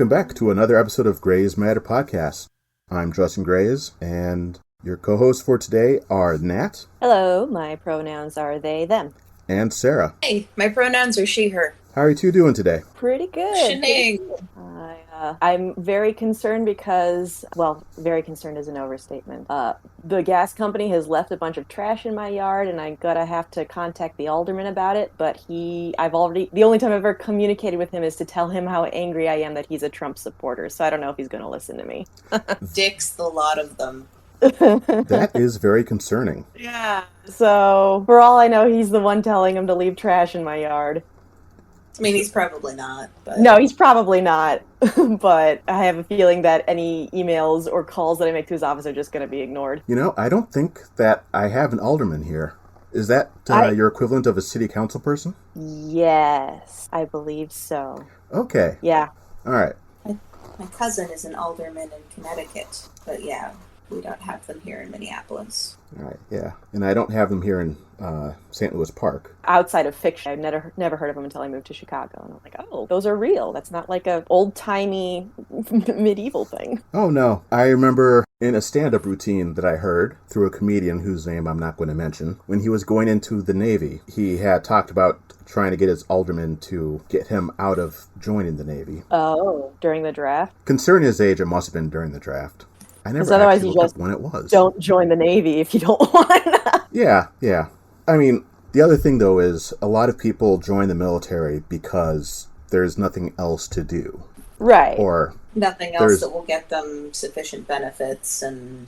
welcome back to another episode of GraysMatter podcast. I'm Justin Grays, and your co-hosts for today are Nat. Hello, my pronouns are they, them. And Sarah. Hey, my pronouns are she, her. How are you two doing today? Pretty good. Shenanigans. I'm very concerned because, well, very concerned is an overstatement. The gas company has left a bunch of trash in my yard, and I'm gonna have to contact the alderman about it. But the only time I've ever communicated with him is to tell him how angry I am that he's a Trump supporter. So I don't know if he's gonna listen to me. Dicks, the lot of them. That is very concerning. Yeah. So for all I know, he's the one telling him to leave trash in my yard. I mean, he's probably not. But... No, he's probably not. But I have a feeling that any emails or calls that I make to his office are just going to be ignored. You know, I don't think that I have an alderman here. Is that your equivalent of a city council person? Yes, I believe so. Okay. Yeah. All right. My cousin is an alderman in Connecticut, but yeah, we don't have them here in Minneapolis. All right, yeah. And I don't have them here in St. Louis Park. Outside of fiction, I've never heard of them until I moved to Chicago. And I'm like, oh, those are real. That's not like a old-timey medieval thing. Oh, no. I remember in a stand-up routine that I heard through a comedian whose name I'm not going to mention, when he was going into the Navy, he had talked about trying to get his alderman to get him out of joining the Navy. Oh, during the draft? Considering his age, it must have been during the draft. I never otherwise actually you looked just up when it was. Don't join the Navy if you don't want to. Yeah. I mean, the other thing, though, is a lot of people join the military because there's nothing else to do. Right. Or nothing else that will get them sufficient benefits and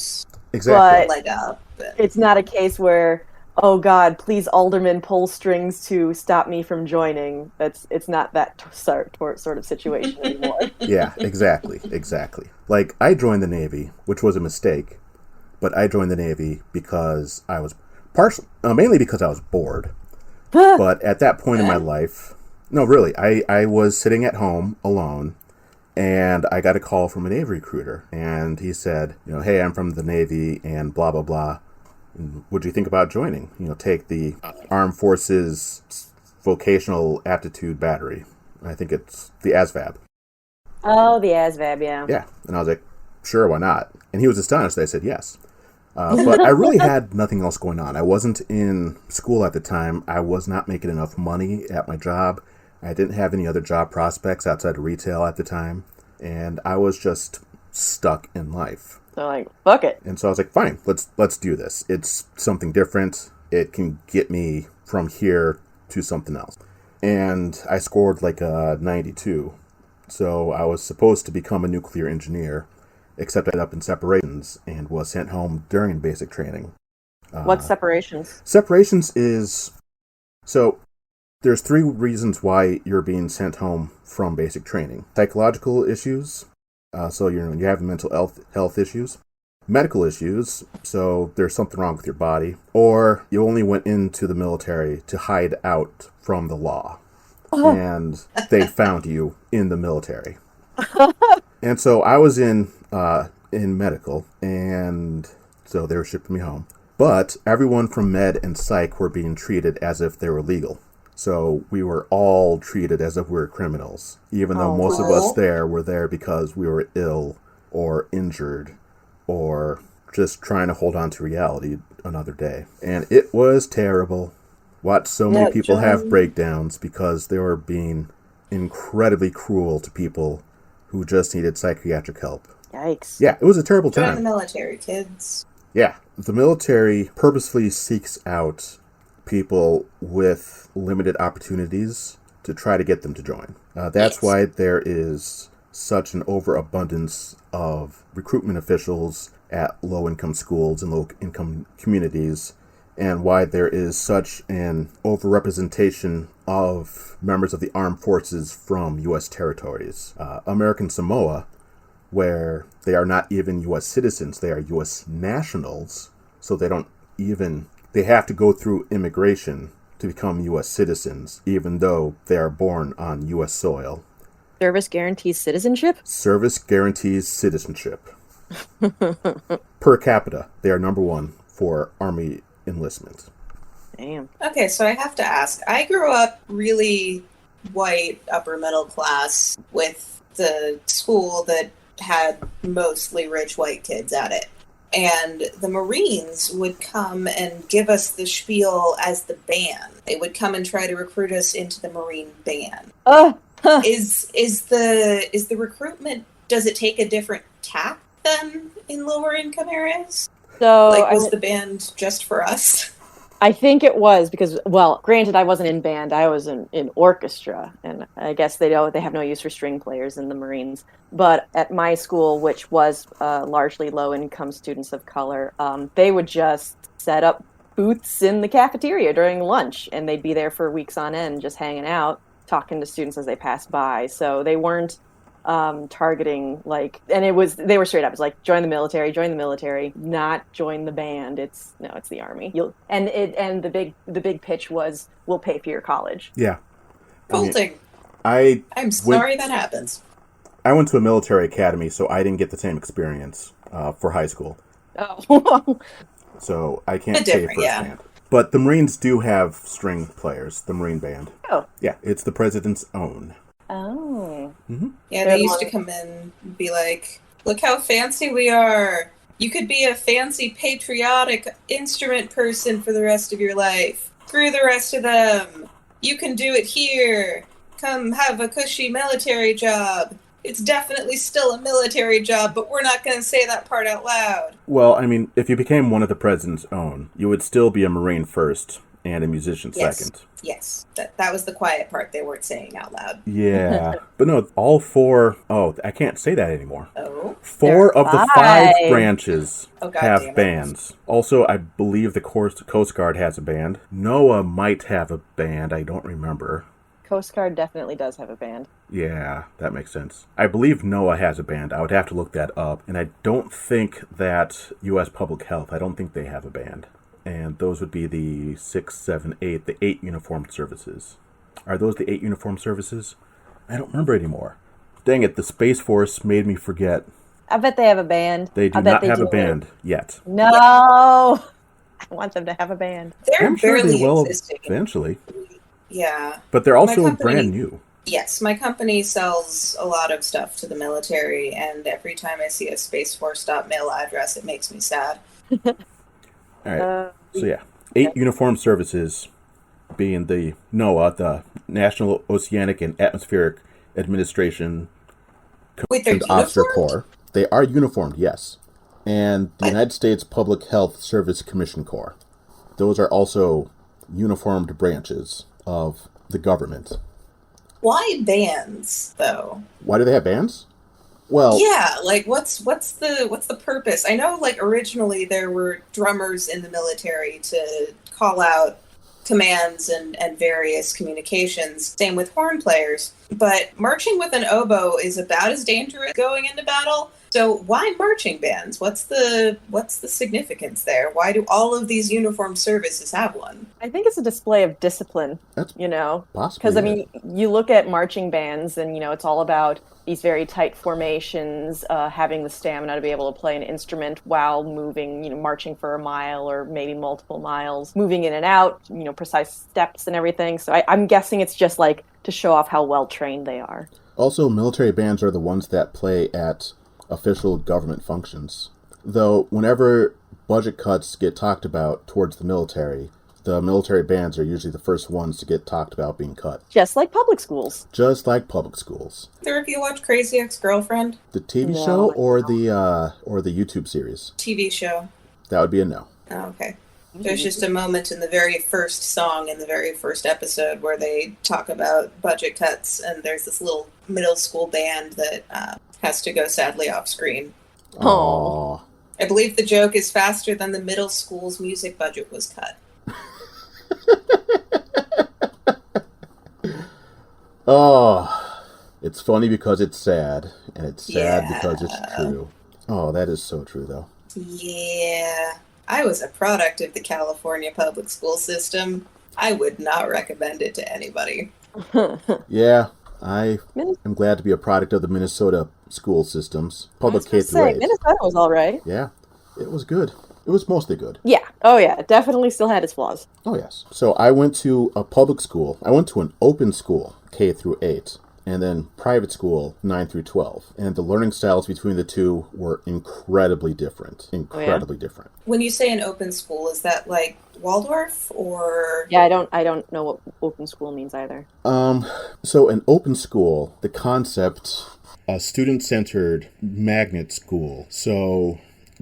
exactly leg up. It's not a case where, oh God, please alderman pull strings to stop me from joining. It's not that sort of situation anymore. Yeah, exactly. Like, I joined the Navy, which was a mistake, but I joined the Navy because I was mainly because I was bored. But at that point in my life, no, really, I was sitting at home alone, and I got a call from a Navy recruiter, and he said, hey, I'm from the Navy, and blah, blah, blah. What'd you think about joining? Take the Armed Forces Vocational Aptitude Battery. I think it's the ASVAB. Oh, the ASVAB, yeah. Yeah, and I was like, sure, why not? And he was astonished that I said yes. But I really had nothing else going on. I wasn't in school at the time. I was not making enough money at my job. I didn't have any other job prospects outside of retail at the time. And I was just stuck in life. So like, fuck it. And so I was like, fine, let's do this. It's something different. It can get me from here to something else. And I scored like a 92. So I was supposed to become a nuclear engineer, except I ended up in separations and was sent home during basic training. What's separations? Separations is... So there's 3 reasons why you're being sent home from basic training. Psychological issues. So you have mental health issues, medical issues, so there's something wrong with your body, or you only went into the military to hide out from the law, and they found you in the military. And so I was in medical, and so they were shipping me home. But everyone from med and psych were being treated as if they were legal. So we were all treated as if we were criminals, even though most of us there were there because we were ill or injured or just trying to hold on to reality another day. And it was terrible. Watched so many people have breakdowns because they were being incredibly cruel to people who just needed psychiatric help. Yikes. Yeah, it was a terrible time. Join the military, kids. Yeah, the military purposefully seeks out people with limited opportunities to try to get them to join. That's why there is such an overabundance of recruitment officials at low-income schools and low-income communities, and why there is such an overrepresentation of members of the armed forces from U.S. territories. American Samoa, where they are not even U.S. citizens, they are U.S. nationals, so they have to go through immigration to become U.S. citizens, even though they are born on U.S. soil. Service guarantees citizenship? Service guarantees citizenship. Per capita, they are number 1 for Army enlistment. Damn. Okay, so I have to ask. I grew up really white, upper middle class, with the school that had mostly rich white kids at it. And the Marines would come and give us the spiel as the band. They would come and try to recruit us into the Marine band. Is the recruitment, does it take a different tack than in lower income areas? So like, was the band just for us? I think it was because, well, granted, I wasn't in band. I was in orchestra, and I guess they have no use for string players in the Marines. But at my school, which was largely low-income students of color, they would just set up booths in the cafeteria during lunch, and they'd be there for weeks on end, just hanging out, talking to students as they passed by. So they weren't targeting, like, and they were straight up. It's like, join the military, not join the band. It's the Army. And the big pitch was, we'll pay for your college. Yeah. Bolting. I'm sorry that happens. I went to a military academy, so I didn't get the same experience for high school. Oh. So I can't say firsthand. Yeah. But the Marines do have string players, the Marine band. Oh. Yeah, it's the president's own. Oh. Mm-hmm. Yeah, they used to come in and be like, look how fancy we are. You could be a fancy patriotic instrument person for the rest of your life. Screw the rest of them. You can do it here. Come have a cushy military job. It's definitely still a military job, but we're not going to say that part out loud. Well, I mean, if you became one of the president's own, you would still be a Marine first and a musician second. Yes, that was the quiet part they weren't saying out loud. Yeah, but no, all four, I can't say that anymore. Oh? Four of the 5 branches have bands. Also, I believe the Coast Guard has a band. NOAA might have a band, I don't remember. Coast Guard definitely does have a band. Yeah, that makes sense. I believe NOAA has a band. I would have to look that up. And I don't think that U.S. Public Health, I don't think they have a band. And those would be the 6, 7, 8, the 8 uniformed services. Are those the 8 uniformed services? I don't remember anymore. Dang it, the Space Force made me forget. I bet they have a band. They do not have a band yet. No! I want them to have a band. I'm sure barely they will existing. Eventually. Yeah. But they're also brand new. Yes, my company sells a lot of stuff to the military, and every time I see a Space Force .mail address, it makes me sad. All right. So yeah, 8 uniformed services being the NOAA, the National Oceanic and Atmospheric Administration Officer Corps. They are uniformed, yes. And the United States Public Health Service Commission Corps. Those are also uniformed branches of the government. Why bands, though? Why do they have bands? Well, yeah, like what's the purpose? I know, like, originally there were drummers in the military to call out commands and various communications. Same with horn players. But marching with an oboe is about as dangerous going into battle. So why marching bands? What's the significance there? Why do all of these uniformed services have one? I think it's a display of discipline. That's possibly. Because I mean, you look at marching bands, and it's all about these very tight formations, having the stamina to be able to play an instrument while moving, marching for a mile or maybe multiple miles, moving in and out, precise steps and everything. So I'm guessing it's just like to show off how well trained they are. Also, military bands are the ones that play at official government functions. Though, whenever budget cuts get talked about towards the military bands are usually the first ones to get talked about being cut. Just like public schools. Either of you watch Crazy Ex-Girlfriend? The TV show or the YouTube series? TV show. That would be a no. Oh, okay. There's just a moment in the very first song in the very first episode where they talk about budget cuts, and there's this little middle school band that has to go sadly off screen. Aww. I believe the joke is faster than the middle school's music budget was cut. Oh, it's funny because it's sad, and it's sad because it's true. Oh, that is so true, though. Yeah. I was a product of the California public school system. I would not recommend it to anybody. Yeah, I am glad to be a product of the Minnesota school systems. Public K through 8. Minnesota was all right. Yeah, it was good. It was mostly good. Yeah. Oh, yeah. It definitely still had its flaws. Oh, yes. So I went to a public school. I went to an open school, K through 8. and then private school, 9 through 12. And the learning styles between the two were incredibly different. Incredibly different. When you say an open school, is that like Waldorf or? Yeah, I don't know what open school means either. So an open school, the concept, a student-centered magnet school. So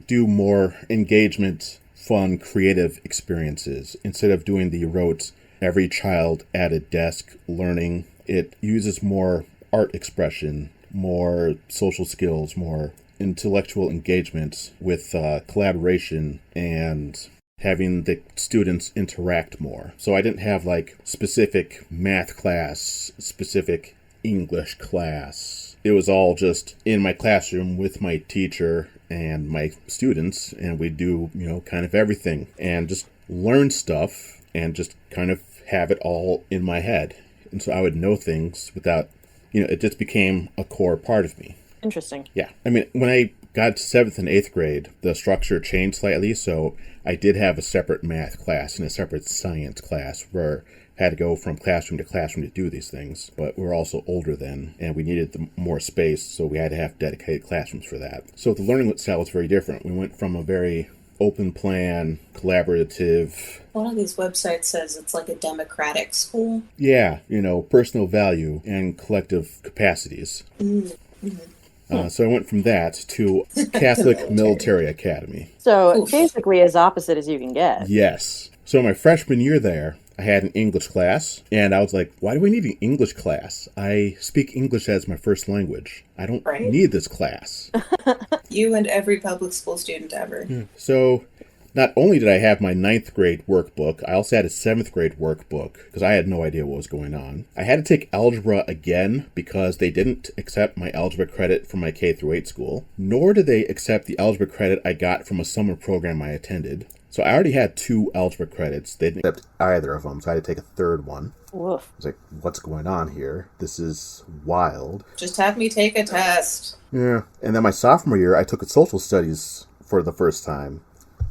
do more engagement, fun, creative experiences instead of doing the rote every child at a desk learning. It uses more art expression, more social skills, more intellectual engagement with collaboration and having the students interact more. So I didn't have like specific math class, specific English class. It was all just in my classroom with my teacher and my students, and we do, kind of everything and just learn stuff and just kind of have it all in my head. And so I would know things without, it just became a core part of me. Interesting. Yeah. I mean, when I got to 7th and 8th grade, the structure changed slightly, so I did have a separate math class and a separate science class where I had to go from classroom to classroom to do these things, but we were also older then, and we needed more space, so we had to have dedicated classrooms for that. So the learning style was very different. We went from a very open plan, collaborative. One of these websites says it's like a democratic school. Yeah, personal value and collective capacities. So I went from that to Catholic Military Academy. So basically as opposite as you can get. Yes. So my freshman year there, I had an English class, and I was like, why do we need an English class? I speak English as my first language. I don't need this class. You and every public school student ever. Yeah. So not only did I have my 9th grade workbook, I also had a 7th grade workbook because I had no idea what was going on. I had to take algebra again because they didn't accept my algebra credit from my K through 8 school, nor did they accept the algebra credit I got from a summer program I attended. So I already had 2 algebra credits. They didn't accept either of them, so I had to take a third one. Woof. I was like, what's going on here? This is wild. Just have me take a test. Yeah. And then my sophomore year, I took a social studies for the first time.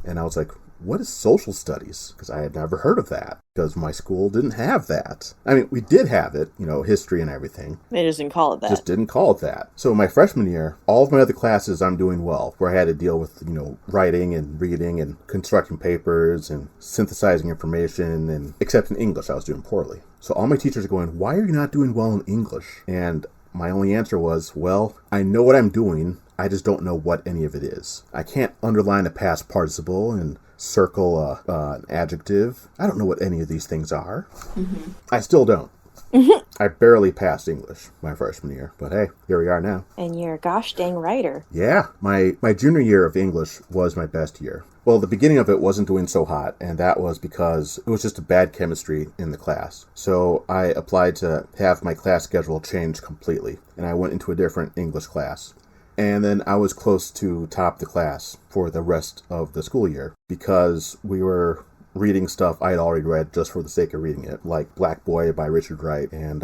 And I was like, what is social studies? Because I had never heard of that. Because my school didn't have that. I mean, we did have it, history and everything. They just didn't call it that. Just didn't call it that. So my freshman year, all of my other classes I'm doing well, where I had to deal with, writing and reading and constructing papers and synthesizing information, and except in English, I was doing poorly. So all my teachers are going, why are you not doing well in English? And my only answer was, well, I know what I'm doing. I just don't know what any of it is. I can't underline a past participle and circle an adjective. I don't know what any of these things are. Mm-hmm. I still don't. Mm-hmm. I barely passed English my freshman year, but hey, here we are now. And you're a gosh dang writer. Yeah, my junior year of English was my best year. Well, the beginning of it wasn't doing so hot, and that was because it was just a bad chemistry in the class. So I applied to have my class schedule changed completely, and I went into a different English class. And then I was close to top the class for the rest of the school year because we were reading stuff I had already read just for the sake of reading it, like Black Boy by Richard Wright and,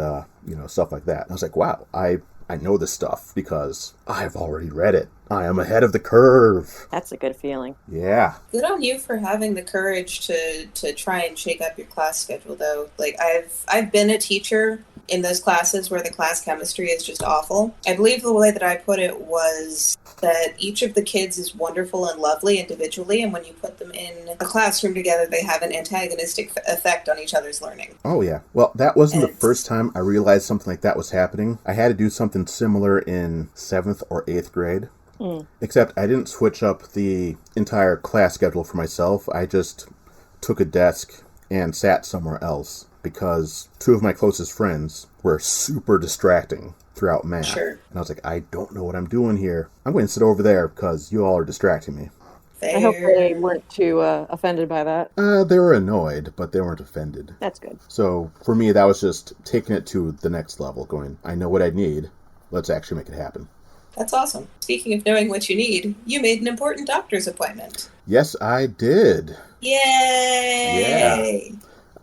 stuff like that. And I was like, wow, I know this stuff because I've already read it. I am ahead of the curve. That's a good feeling. Yeah. Good on you for having the courage to try and shake up your class schedule, though. Like, I've been a teacher in those classes where the class chemistry is just awful. I believe the way that I put it was that each of the kids is wonderful and lovely individually, and when you put them in a classroom together, they have an antagonistic effect on each other's learning. Oh, yeah. Well, that wasn't the first time I realized something like that was happening. I had to do something similar in 7th or 8th grade. Except I didn't switch up the entire class schedule for myself. I just took a desk and sat somewhere else because 2 of my closest friends were super distracting throughout math. Sure. And I was like, I don't know what I'm doing here. I'm going to sit over there because you all are distracting me. Fair. I hope they weren't too offended by that. They were annoyed, but they weren't offended. That's good. So for me, that was just taking it to the next level, going, I know what I need. Let's actually make it happen. That's awesome. Speaking of knowing what you need, you made an important doctor's appointment. Yes, I did. Yay! Yeah.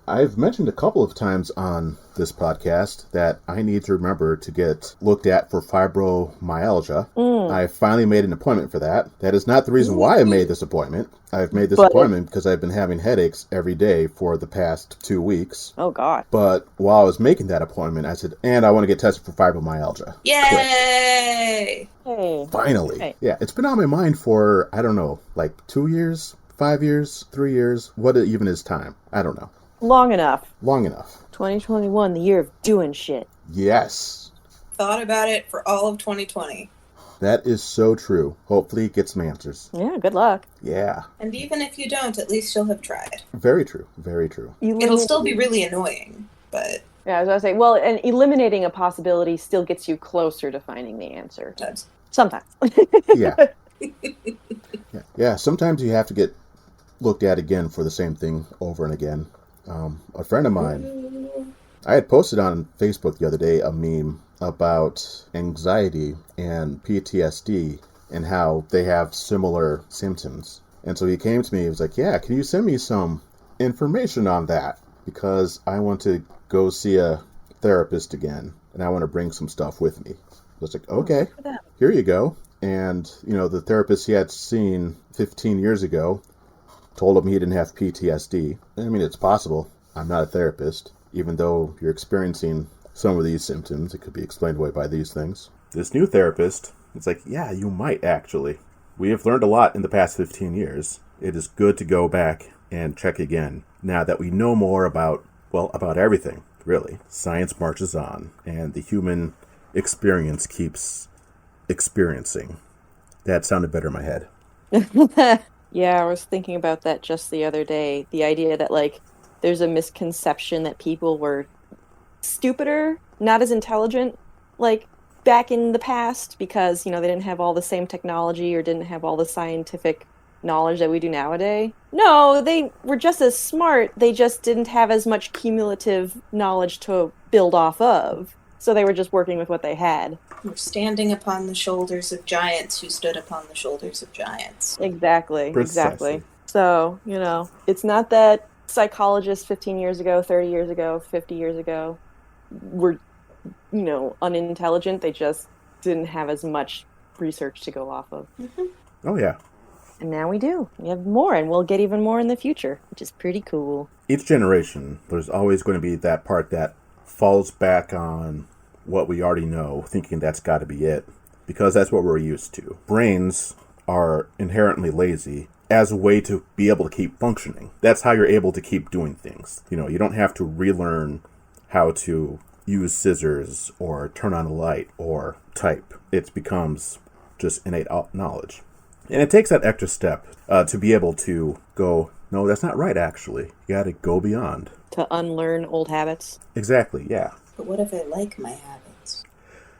I've mentioned a couple of times on this podcast that I need to remember to get looked at for fibromyalgia. I finally made an appointment for that. That is not the reason why I made this appointment. I've made this appointment because I've been having headaches every day for the past 2 weeks. Oh, God. But while I was making that appointment, I said, and I want to get tested for fibromyalgia. Yay! Hey. Finally. Hey. Yeah, it's been on my mind for, I don't know, like 2 years, 5 years, 3 years. What even is time? I don't know. Long enough. Long enough. 2021, the year of doing shit. Yes. Thought about it for all of 2020. That is so true. Hopefully get some answers. Yeah, good luck. Yeah. And even if you don't, at least you'll have tried. Very true. Very true. It'll still be really annoying, but... Yeah, I was going to say, well, and eliminating a possibility still gets you closer to finding the answer. Sometimes. Yeah. Yeah, sometimes you have to get looked at again for the same thing over and again. A friend of mine, I had posted on Facebook the other day a meme about anxiety and PTSD and how they have similar symptoms. And so he came to me, he was like, yeah, can you send me some information on that? Because I want to go see a therapist again, and I want to bring some stuff with me. I was like, okay, here you go. And, the therapist he had seen 15 years ago told him he didn't have PTSD. I mean, it's possible. I'm not a therapist. Even though you're experiencing some of these symptoms, it could be explained away by these things. This new therapist, it's like, yeah, you might actually. We have learned a lot in the past 15 years. It is good to go back and check again. Now that we know more about everything, really. Science marches on, and the human experience keeps experiencing. That sounded better in my head. Yeah, I was thinking about that just the other day. The idea that, there's a misconception that people were stupider, not as intelligent, back in the past because, they didn't have all the same technology or didn't have all the scientific knowledge that we do nowadays. No, they were just as smart. They just didn't have as much cumulative knowledge to build off of. So they were just working with what they had. We're standing upon the shoulders of giants who stood upon the shoulders of giants. Exactly. Precisely. Exactly. So, it's not that psychologists 15 years ago, 30 years ago, 50 years ago were, unintelligent. They just didn't have as much research to go off of. Mm-hmm. Oh, yeah. And now we do. We have more, and we'll get even more in the future, which is pretty cool. Each generation, there's always going to be that part that falls back on what we already know, thinking that's got to be it, because that's what we're used to. Brains are inherently lazy as a way to be able to keep functioning. That's how you're able to keep doing things. You don't have to relearn how to use scissors or turn on a light or type. It becomes just innate knowledge. And it takes that extra step to be able to go, no, that's not right, actually. You got to go beyond. To unlearn old habits. Exactly, yeah. But what if I like my habits?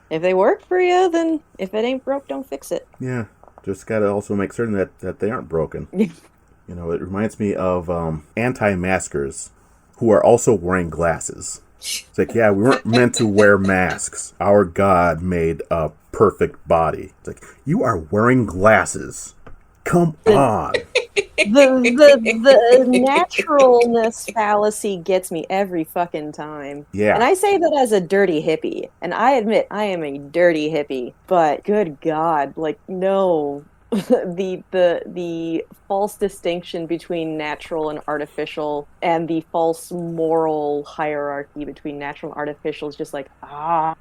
If they work for you, then if it ain't broke, don't fix it. Yeah, just got to also make certain that they aren't broken. It reminds me of anti-maskers who are also wearing glasses. It's like, yeah, we weren't meant to wear masks. Our God made a perfect body. It's like, you are wearing glasses. Come on. The naturalness fallacy gets me every fucking time. Yeah. And I say that as a dirty hippie. And I admit I am a dirty hippie. But good God, no. the false distinction between natural and artificial and the false moral hierarchy between natural and artificial is just Oh,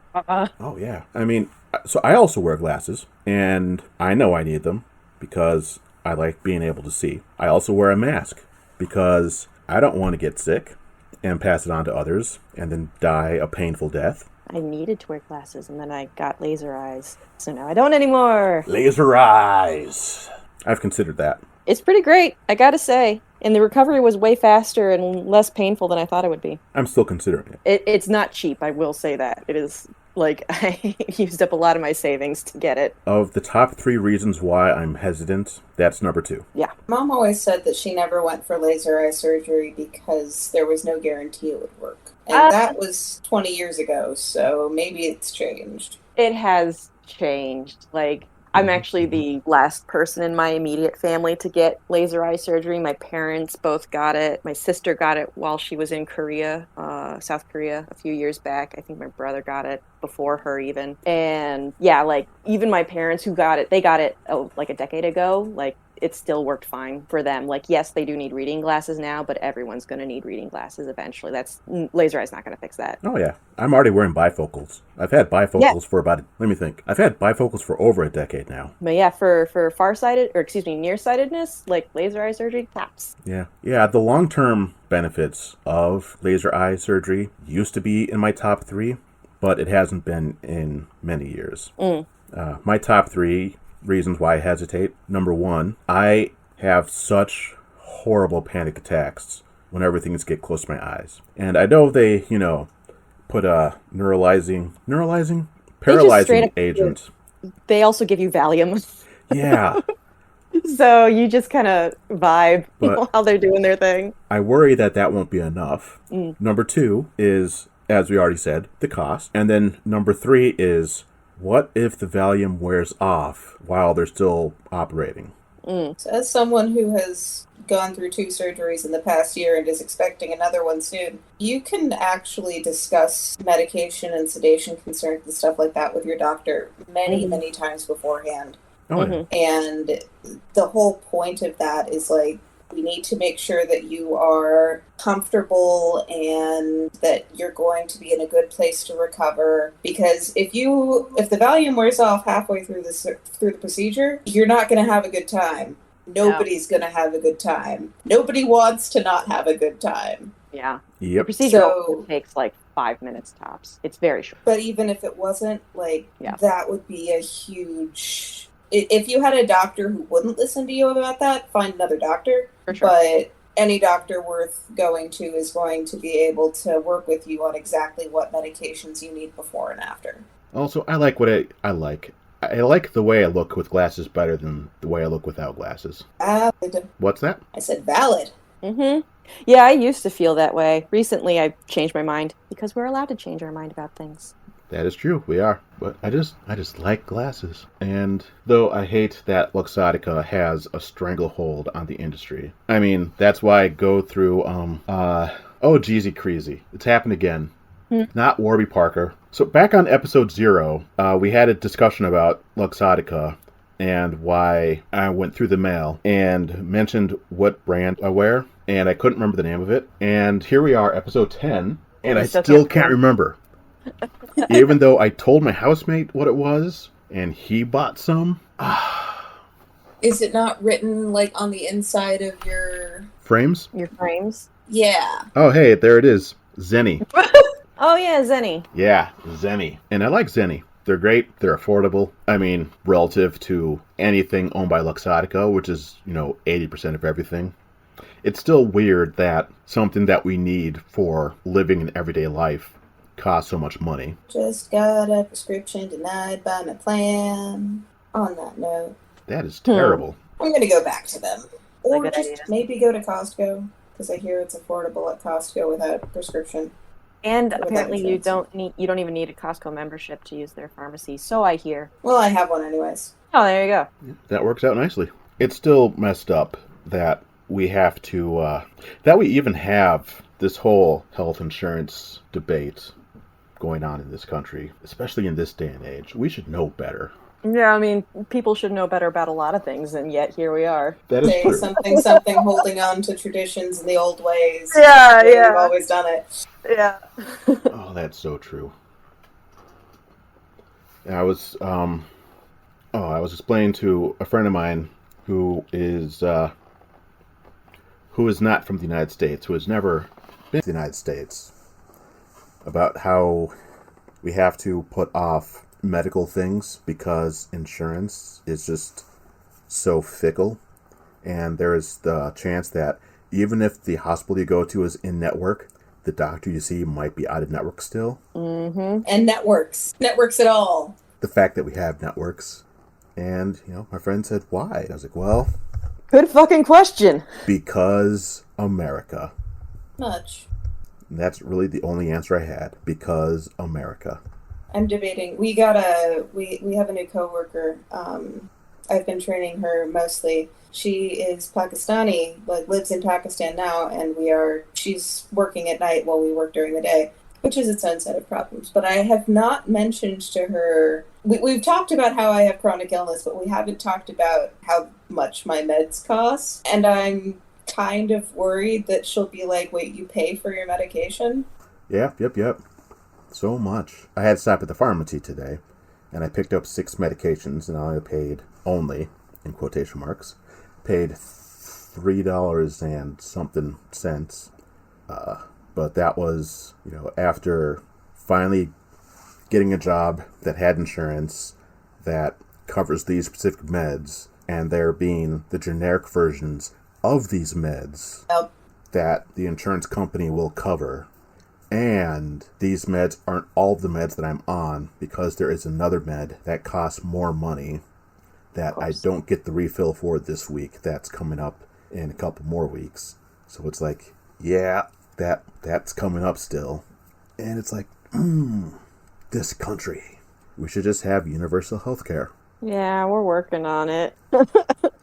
yeah. I mean, so I also wear glasses, and I know I need them because I like being able to see. I also wear a mask because I don't want to get sick and pass it on to others and then die a painful death. I needed to wear glasses, and then I got laser eyes. So now I don't anymore. Laser eyes. I've considered that. It's pretty great, I gotta say. And the recovery was way faster and less painful than I thought it would be. I'm still considering it. It's not cheap, I will say that. It is, I used up a lot of my savings to get it. Of the top 3 reasons why I'm hesitant, that's number 2. Yeah. Mom always said that she never went for laser eye surgery because there was no guarantee it would work. And that was 20 years ago, so maybe it's changed. It has changed. I'm actually the last person in my immediate family to get laser eye surgery. My parents both got it. My sister got it while she was in Korea, South Korea, a few years back. I think my brother got it before her even. And yeah, like even my parents who got it, they got it like a decade ago. Like it still worked fine for them. Like, yes, they do need reading glasses now, but everyone's going to need reading glasses eventually. Laser eye's not going to fix that. Oh, yeah. I'm already wearing bifocals. I've had bifocals for about, let me think. I've had bifocals for over a decade now. But yeah, for farsighted, or excuse me, nearsightedness, like laser eye surgery, tops. Yeah. Yeah, the long-term benefits of laser eye surgery used to be in my top 3, but it hasn't been in many years. My top 3 reasons why I hesitate. Number 1, I have such horrible panic attacks whenever things get close to my eyes. And I know they, put a paralyzing agent. They also give you Valium. Yeah. So you just kind of vibe while they're doing their thing. I worry that won't be enough. Number 2 is, as we already said, the cost. And then number 3 is, what if the Valium wears off while they're still operating? So as someone who has gone through 2 surgeries in the past year and is expecting another one soon, you can actually discuss medication and sedation concerns and stuff like that with your doctor many times beforehand. And the whole point of that is like, we need to make sure that you are comfortable and that you're going to be in a good place to recover. Because if the Valium wears off halfway through the procedure, you're not going to have a good time. Nobody's going to have a good time. Nobody wants to not have a good time. Yeah. Yep. The procedure takes like 5 minutes tops. It's very short. But even if it wasn't, that would be a huge... If you had a doctor who wouldn't listen to you about that, find another doctor. For sure. But any doctor worth going to is going to be able to work with you on exactly what medications you need before and after. Also, I like what I like. I like the way I look with glasses better than the way I look without glasses. Valid. What's that? I said valid. Yeah, I used to feel that way. Recently, I changed my mind because we're allowed to change our mind about things. That is true, we are. But I just like glasses. And though I hate that Luxottica has a stranglehold on the industry. I mean, that's why I go through, Jeezy Creasy. It's happened again. Not Warby Parker. So back on episode 0, we had a discussion about Luxottica and why I went through the mail and mentioned what brand I wear, and I couldn't remember the name of it. And here we are, episode 10, and I still can't remember. Even though I told my housemate what it was, and he bought some. Is it not written, like, on the inside of your... Frames? Your frames? Yeah. Oh, hey, there it is. Zenny. Oh, yeah, Zenny. Yeah, Zenny. And I like Zenny. They're great. They're affordable. I mean, relative to anything owned by Luxottica, which is, 80% of everything. It's still weird that something that we need for living in everyday life cost so much money. Just got a prescription denied by my plan. On that note. That is terrible. I'm going to go back to them. Or just maybe go to Costco, because I hear it's affordable at Costco without a prescription. And apparently you don't even need a Costco membership to use their pharmacy, so I hear. Well, I have one anyways. Oh, there you go. That works out nicely. It's still messed up that we have to, that we even have this whole health insurance debate going on in this country, especially in this day and age. We should know better. Yeah, I mean, people should know better about a lot of things, and yet here we are. That is true. Something holding on to traditions and the old ways. Yeah. We've always done it. Yeah. Oh, that's so true. I was explaining to a friend of mine who is not from the United States, who has never been to the United States, about how we have to put off medical things because insurance is just so fickle, and there is the chance that even if the hospital you go to is in network, the doctor you see might be out of network still. And networks at all. The fact that we have networks. And my friend said, why? I was like, well, good fucking question. Because America. Much. And that's really the only answer I had. Because America. I'm debating. We have a new coworker. I've been training her mostly. She is Pakistani, like lives in Pakistan now, and she's working at night while we work during the day, which is its own set of problems. But I have not mentioned to her. We've talked about how I have chronic illness, but we haven't talked about how much my meds cost. And I'm kind of worried that she'll be like, "Wait, you pay for your medication?" Yep. So much. I had to stop at the pharmacy today, and I picked up 6 medications, and I paid only, in quotation marks, paid $3 and something cents. But that was, after finally getting a job that had insurance that covers these specific meds, and there being the generic versions of these meds that the insurance company will cover. And these meds aren't all the meds that I'm on, because there is another med that costs more money that I don't get the refill for this week. That's coming up in a couple more weeks. So it's like, yeah, that's coming up still. And it's like, this country. We should just have universal health care. Yeah, we're working on it.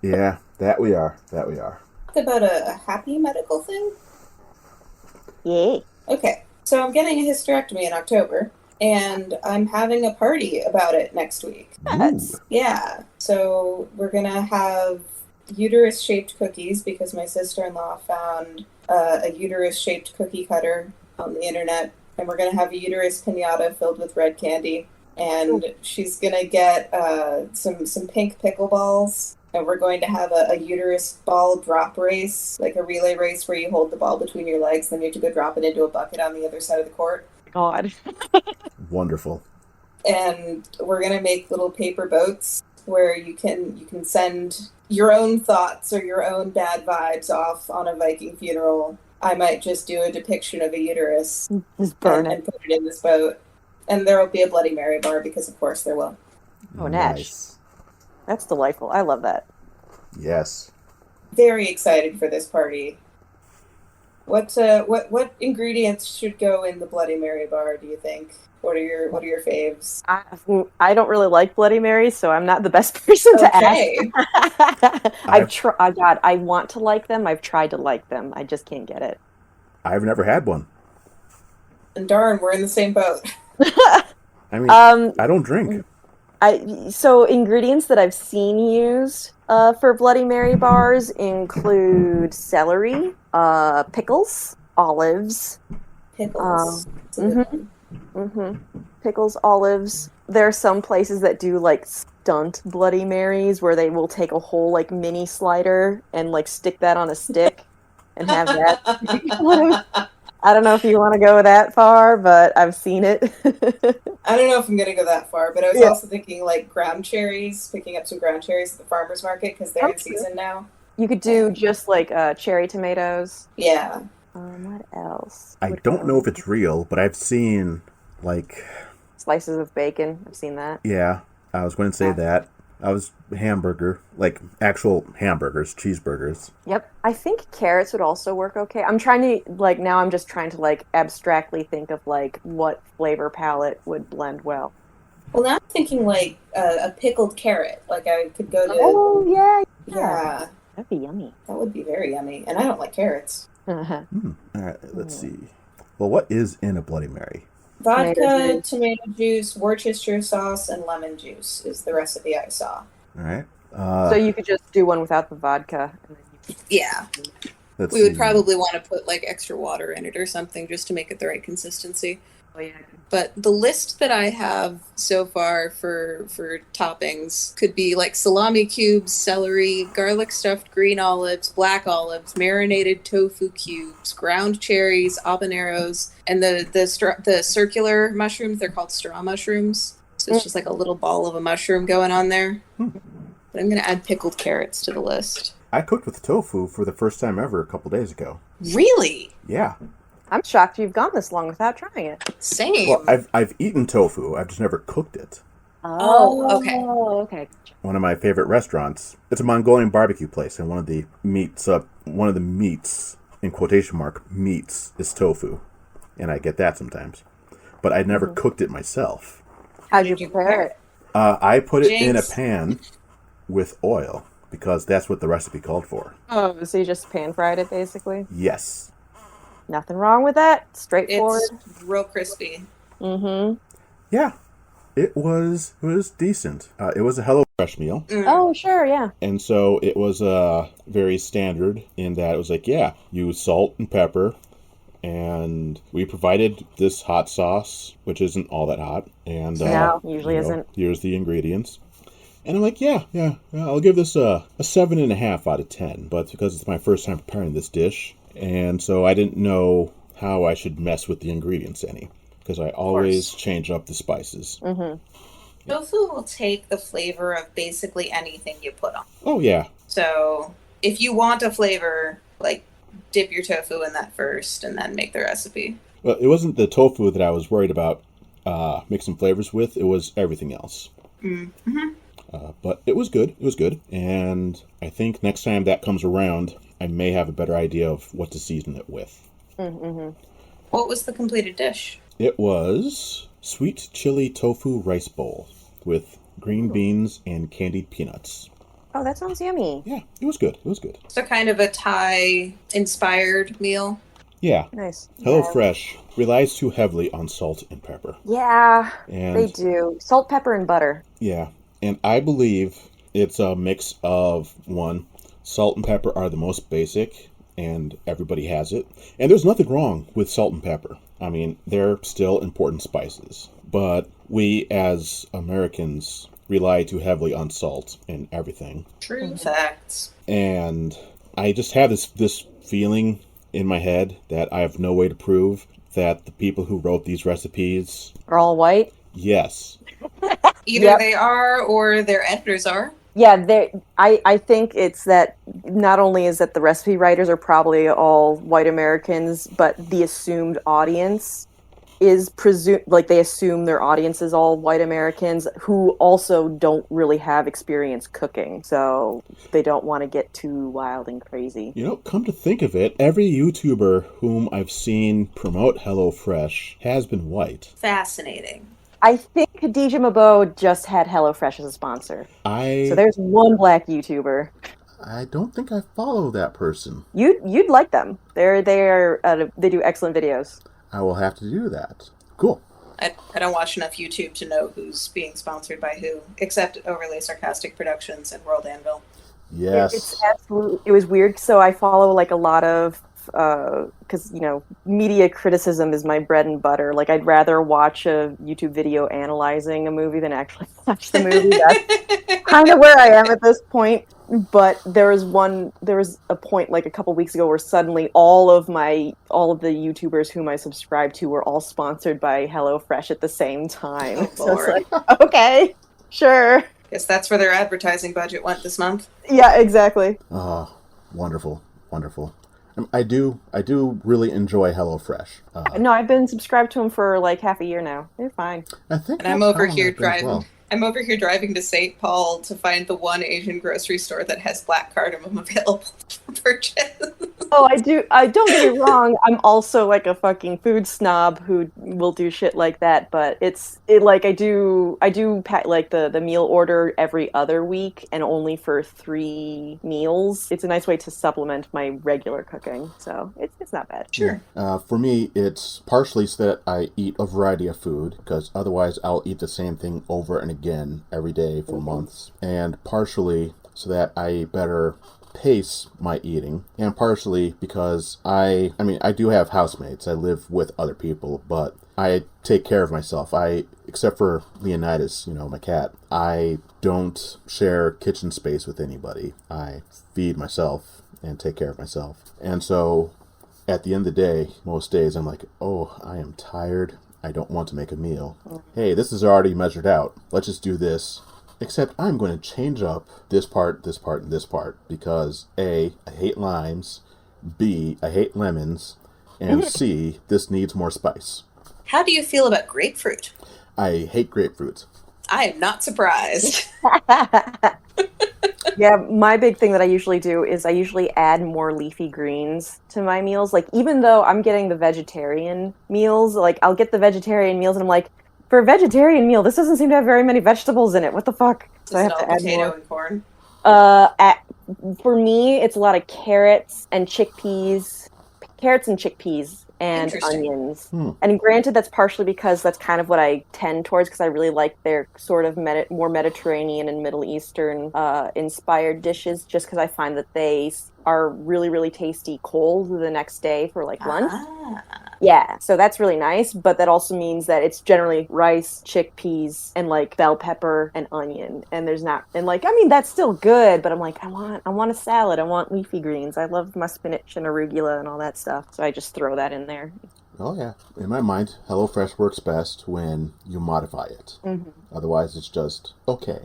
Yeah, that we are. Talk about a happy medical thing? Yay. Okay, so I'm getting a hysterectomy in October, and I'm having a party about it next week. Yeah, so we're gonna have uterus-shaped cookies because my sister-in-law found a uterus-shaped cookie cutter on the internet, and we're gonna have a uterus piñata filled with red candy, and she's gonna get some pink pickleballs, and we're going to have a uterus ball drop race, like a relay race where you hold the ball between your legs, then you have to go drop it into a bucket on the other side of the court. God. Wonderful. And we're gonna make little paper boats where you can send your own thoughts or your own bad vibes off on a Viking funeral. I might just do a depiction of a uterus Just burn and put it in this boat. And there will be a Bloody Mary bar, because of course there will. Oh, Natch. Nice. That's delightful. I love that. Yes. Very excited for this party. What ingredients should go in the Bloody Mary bar, do you think? What are your faves? I don't really like Bloody Marys, so I'm not the best person to ask. I want to like them. I've tried to like them. I just can't get it. I've never had one. And darn, we're in the same boat. I mean, I don't drink. So ingredients that I've seen used for Bloody Mary bars include celery, pickles, olives. Pickles. Pickles, olives. There are some places that do like stunt Bloody Marys where they will take a whole like mini slider and like stick that on a stick and have that. I don't know if you want to go that far, but I've seen it. I don't know if I'm going to go that far, but I was also thinking like ground cherries, picking up some ground cherries at the farmer's market because they're in season now. You could do just like cherry tomatoes. Yeah. What else? I don't know if it's real, but I've seen like slices of bacon. I've seen that. Yeah, I was going to say that. I was hamburger, like actual hamburgers, cheeseburgers. Yep. I think carrots would also work okay. I'm trying to abstractly think of like what flavor palette would blend well. Well, now I'm thinking like a pickled carrot. Like I could go to. Oh yeah. Yeah. That'd be yummy. That would be very yummy, and I don't like carrots. All right, let's see. Well, what is in a Bloody Mary? Vodka, tomato juice, Worcestershire sauce, and lemon juice is the recipe I saw. All right. So you could just do one without the vodka. Yeah. We would probably want to put like extra water in it or something just to make it the right consistency. Oh, yeah. But the list that I have so far for toppings could be like salami cubes, celery, garlic stuffed green olives, black olives, marinated tofu cubes, ground cherries, habaneros, and the circular mushrooms. They're called straw mushrooms. So it's just like a little ball of a mushroom going on there. But I'm going to add pickled carrots to the list. I cooked with tofu for the first time ever a couple days ago. Really? Yeah. I'm shocked you've gone this long without trying it. Same. Well, I've eaten tofu. I've just never cooked it. Oh, okay. Okay. One of my favorite restaurants. It's a Mongolian barbecue place, and one of the meats, in quotation mark, meats, is tofu. And I get that sometimes. But I never cooked it myself. How'd you prepare it? I put it in a Jinx. pan with oil because that's what the recipe called for. Oh, so you just pan fried it, basically? Yes. Nothing wrong with that. Straightforward. It's real crispy. Mm-hmm. Yeah. It was decent. It was a HelloFresh meal. Oh, sure, yeah. And so it was very standard in that it was like, yeah, use salt and pepper. And we provided this hot sauce, which isn't all that hot. And No, usually isn't. Here's the ingredients. And I'm like, yeah, I'll give this a 7.5 out of 10. But because it's my first time preparing this dish, and so I didn't know how I should mess with the ingredients any. Because I always change up the spices. Mm-hmm. Tofu will take the flavor of basically anything you put on. Oh, yeah. So if you want a flavor, like, dip your tofu in that first and then make the recipe. Well, it wasn't the tofu that I was worried about mixing flavors with. It was everything else. Mm-hmm. But it was good. It was good. And I think next time that comes around, I may have a better idea of what to season it with. Mm-hmm. What was the completed dish? It was sweet chili tofu rice bowl with green beans and candied peanuts. Oh, that sounds yummy. Yeah, it was good. It was good. So kind of a Thai-inspired meal. Yeah. Nice. HelloFresh relies too heavily on salt and pepper. Yeah, And they do. Salt, pepper, and butter. yeah, and I believe it's a mix of, one, salt and pepper are the most basic, and everybody has it. And there's nothing wrong with salt and pepper. I mean, they're still important spices. But we, as Americans, rely too heavily on salt in everything. True facts. And I just have this feeling in my head that I have no way to prove that the people who wrote these recipes... Are all white? Yes. Either they are or their editors are. Yeah, I think it's that not only is that the recipe writers are probably all white Americans, but the assumed audience is they assume their audience is all white Americans who also don't really have experience cooking, so they don't want to get too wild and crazy. You know, come to think of it, every YouTuber whom I've seen promote HelloFresh has been white. Fascinating. I think Khadija Mabo just had HelloFresh as a sponsor. So there's one black YouTuber. I don't think I follow that person. You'd like them. They do excellent videos. I will have to do that. Cool. I don't watch enough YouTube to know who's being sponsored by who, except Overly Sarcastic Productions and World Anvil. Yes. It's absolutely. It was weird. So I follow like a lot of because media criticism is my bread and butter. Like I'd rather watch a YouTube video analyzing a movie than actually watch the movie. That's kind of where I am at this point. But there was a point like a couple weeks ago where suddenly all of the YouTubers whom I subscribe to were all sponsored by HelloFresh at the same time. Oh, so it's like, okay, sure. Guess that's where their advertising budget went this month. Yeah, exactly. Oh, wonderful, wonderful. I do really enjoy HelloFresh. No, I've been subscribed to them for like half a year now. They're fine. I think, and I'm over here driving. I'm over here driving to St. Paul to find the one Asian grocery store that has black cardamom available for purchase. Oh, I do. I don't get me wrong. I'm also like a fucking food snob who will do shit like that. But I do pack like the meal order every other week and only for 3 meals. It's a nice way to supplement my regular cooking. So it's not bad. Sure. For me, it's partially so that I eat a variety of food because otherwise I'll eat the same thing over and again every day for months, and partially so that I better pace my eating, and partially because I do have housemates. I live with other people, but I take care of myself. Except for Leonidas, my cat, I don't share kitchen space with anybody. I feed myself and take care of myself. And so at the end of the day, most days I'm like, oh, I am tired. I don't want to make a meal. Hey, this is already measured out. Let's just do this. Except I'm going to change up this part, this part, and this part. Because A, I hate limes. B, I hate lemons. And C, this needs more spice. How do you feel about grapefruit? I hate grapefruit. I am not surprised. Yeah, my big thing that I usually do is I usually add more leafy greens to my meals. Like, even though I'm getting the vegetarian meals, like, I'll get the vegetarian meals and I'm like, For a vegetarian meal, this doesn't seem to have very many vegetables in it. What the fuck? So I Is it have all to add potato more. and corn? For me, it's a lot of carrots and chickpeas, and Interesting. onions. And granted, that's partially because that's kind of what I tend towards because I really like their sort of more Mediterranean and Middle Eastern inspired dishes, just because I find that they are really, really tasty cold the next day for like lunch. Ah. Yeah, so that's really nice, but that also means that it's generally rice, chickpeas, and like bell pepper and onion. And there's not, and like, I mean, that's still good, but I'm like, I want a salad. I want leafy greens. I love my spinach and arugula and all that stuff. So I just throw that in there. Oh, yeah. In my mind, HelloFresh works best when you modify it. Mm-hmm. Otherwise, it's just okay.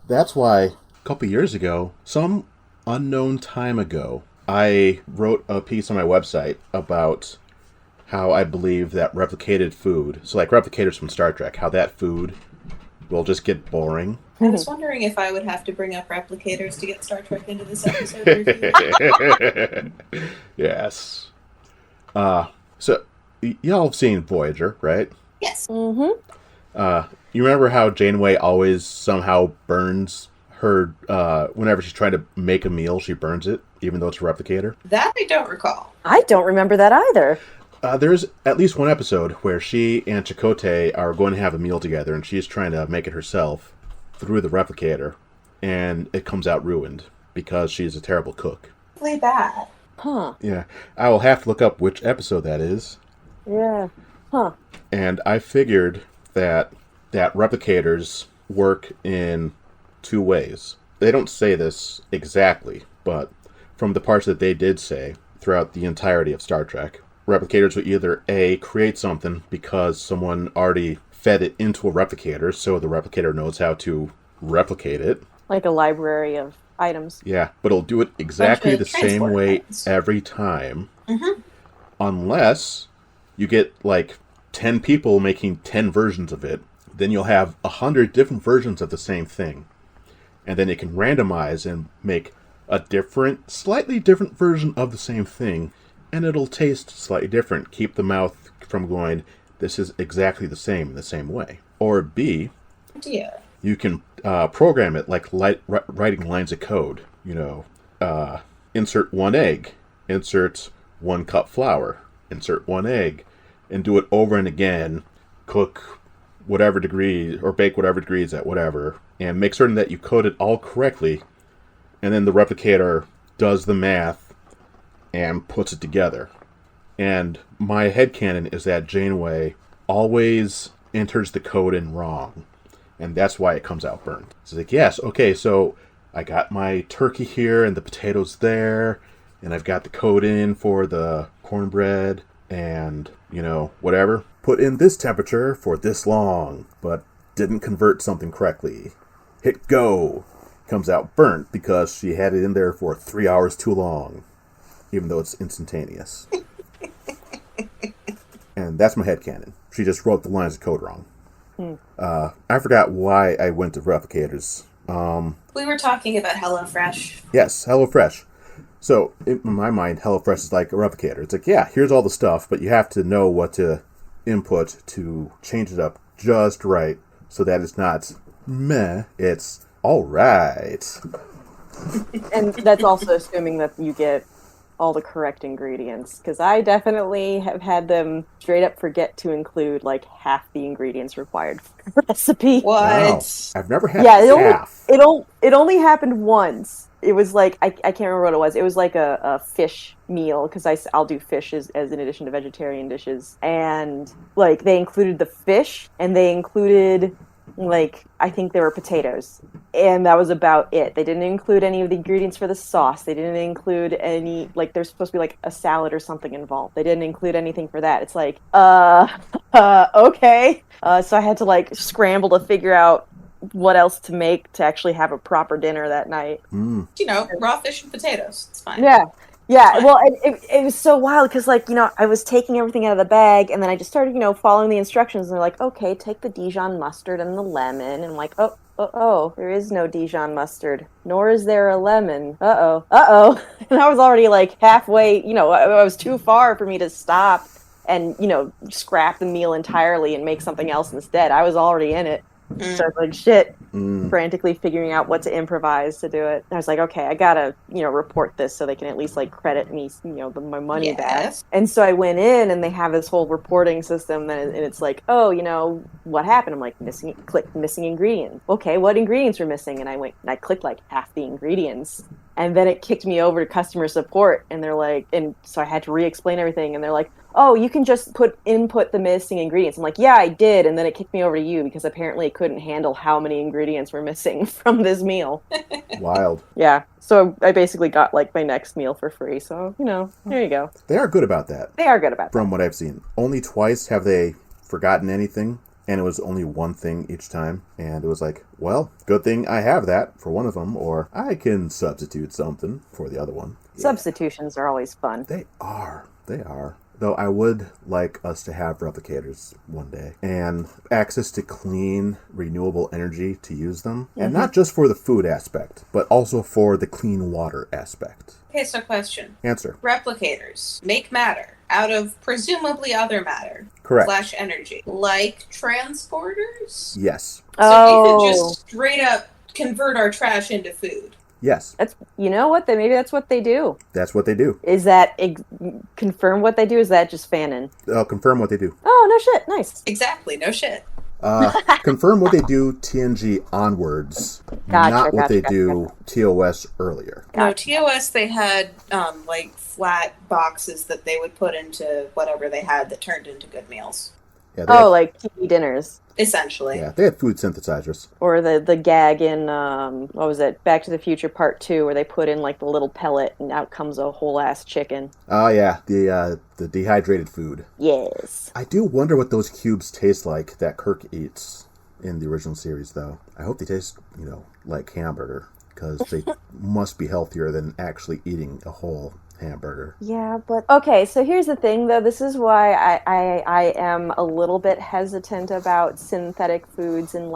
That's why a couple years ago, some unknown time ago, I wrote a piece on my website about how I believe that replicated food, so like replicators from Star Trek, how that food will just get boring. I was wondering if I would have to bring up replicators to get Star Trek into this episode review. Yes. So, y'all have seen Voyager, right? Yes. Mm-hmm. You remember how Janeway always somehow burns her, whenever she's trying to make a meal, she burns it, even though it's a replicator? That I don't recall. I don't remember that either. There's at least one episode where she and Chakotay are going to have a meal together, and she's trying to make it herself through the replicator, and it comes out ruined because she's a terrible cook. Really bad. Huh. Yeah, I will have to look up which episode that is. Yeah. Huh. And I figured that replicators work in two ways. They don't say this exactly, but from the parts that they did say throughout the entirety of Star Trek, replicators will either A, create something because someone already fed it into a replicator, so the replicator knows how to replicate it. Like a library of items. Yeah, but it'll do it exactly the same way things. every time. Mm-hmm. Unless you get like 10 people making 10 versions of it, then you'll have 100 different versions of the same thing. And then it can randomize and make a slightly different version of the same thing, and it'll taste slightly different. Keep the mouth from going, this is exactly the same in the same way. Or B, you can program it like writing lines of code. You know, insert 1 egg, insert 1 cup flour, insert 1 egg, and do it over and again. Cook whatever degree, or bake whatever degrees at whatever, and make certain that you code it all correctly, and then the replicator does the math and puts it together. And my headcanon is that Janeway always enters the code in wrong, and that's why it comes out burnt. It's like, yes, okay, so I got my turkey here and the potatoes there, and I've got the code in for the cornbread, and, you know, whatever. Put in this temperature for this long, but didn't convert something correctly. Hit go. Comes out burnt because she had it in there for 3 hours too long, even though it's instantaneous. And that's my headcanon. She just wrote the lines of code wrong. I forgot why I went to replicators. We were talking about HelloFresh. Yes, HelloFresh. So, in my mind, HelloFresh is like a replicator. It's like, yeah, here's all the stuff, but you have to know what to input to change it up just right so that it's not meh, it's all right. And that's also assuming that you get all the correct ingredients, because I definitely have had them straight up forget to include like half the ingredients required for the recipe. What? Wow. I've never had half. It only happened once. It was like, I can't remember what it was. It was like a fish meal, because I'll do fish as in addition to vegetarian dishes. And like they included the fish, and they included like, I think there were potatoes. And that was about it. They didn't include any of the ingredients for the sauce. They didn't include any, like, there's supposed to be like a salad or something involved. They didn't include anything for that. It's like, okay. So I had to like scramble to figure out what else to make to actually have a proper dinner that night. You know, raw fish and potatoes. It's fine. Yeah. Well, it was so wild because, like, you know, I was taking everything out of the bag, and then I just started, you know, following the instructions, and they're like, okay, take the Dijon mustard and the lemon, and I'm like, oh, there is no Dijon mustard, nor is there a lemon. Uh-oh. And I was already, like, halfway, you know, I was too far for me to stop and, scrap the meal entirely and make something else instead. I was already in it. So I was like, shit, frantically figuring out what to improvise to do it. And I was like, okay, I gotta, report this so they can at least like credit me, my money back. And so I went in and they have this whole reporting system and it's like, oh, what happened? I'm like, click missing ingredients. Okay, what ingredients were missing? And I clicked like half the ingredients. And then it kicked me over to customer support and they're like, and so I had to re-explain everything and they're like, oh, you can just input the missing ingredients. I'm like, yeah, I did. And then it kicked me over to you because apparently it couldn't handle how many ingredients were missing from this meal. Wild. Yeah. So I basically got like my next meal for free. So, there you go. They are good about that. They are good about that. From what I've seen. Only twice have they forgotten anything. And it was only one thing each time. And it was like, well, good thing I have that for one of them. Or I can substitute something for the other one. Substitutions are always fun. They are. They are. Though I would like us to have replicators one day and access to clean, renewable energy to use them. And not just for the food aspect, but also for the clean water aspect. Okay, so question. Answer. Replicators make matter out of presumably other matter. Correct. / energy. Like transporters? Yes. So we could just straight up convert our trash into food. Yes. That's what maybe that's what they do. That's what they do. Is that confirm what they do? Is that just fanon? I'll confirm what they do. Oh, no shit. Nice. Exactly. No shit. Confirm what they do TNG onwards, not what they do TOS earlier. No, TOS they had like flat boxes that they would put into whatever they had that turned into good meals. Yeah, like TV dinners. Essentially. Yeah, they had food synthesizers. Or the gag in, what was it, Back to the Future Part 2, where they put in, like, the little pellet, and out comes a whole-ass chicken. Oh, yeah, the dehydrated food. Yes. I do wonder what those cubes taste like that Kirk eats in the original series, though. I hope they taste, like hamburger, because they must be healthier than actually eating a whole hamburger. Yeah, but okay, so here's the thing though, this is why I am a little bit hesitant about synthetic foods and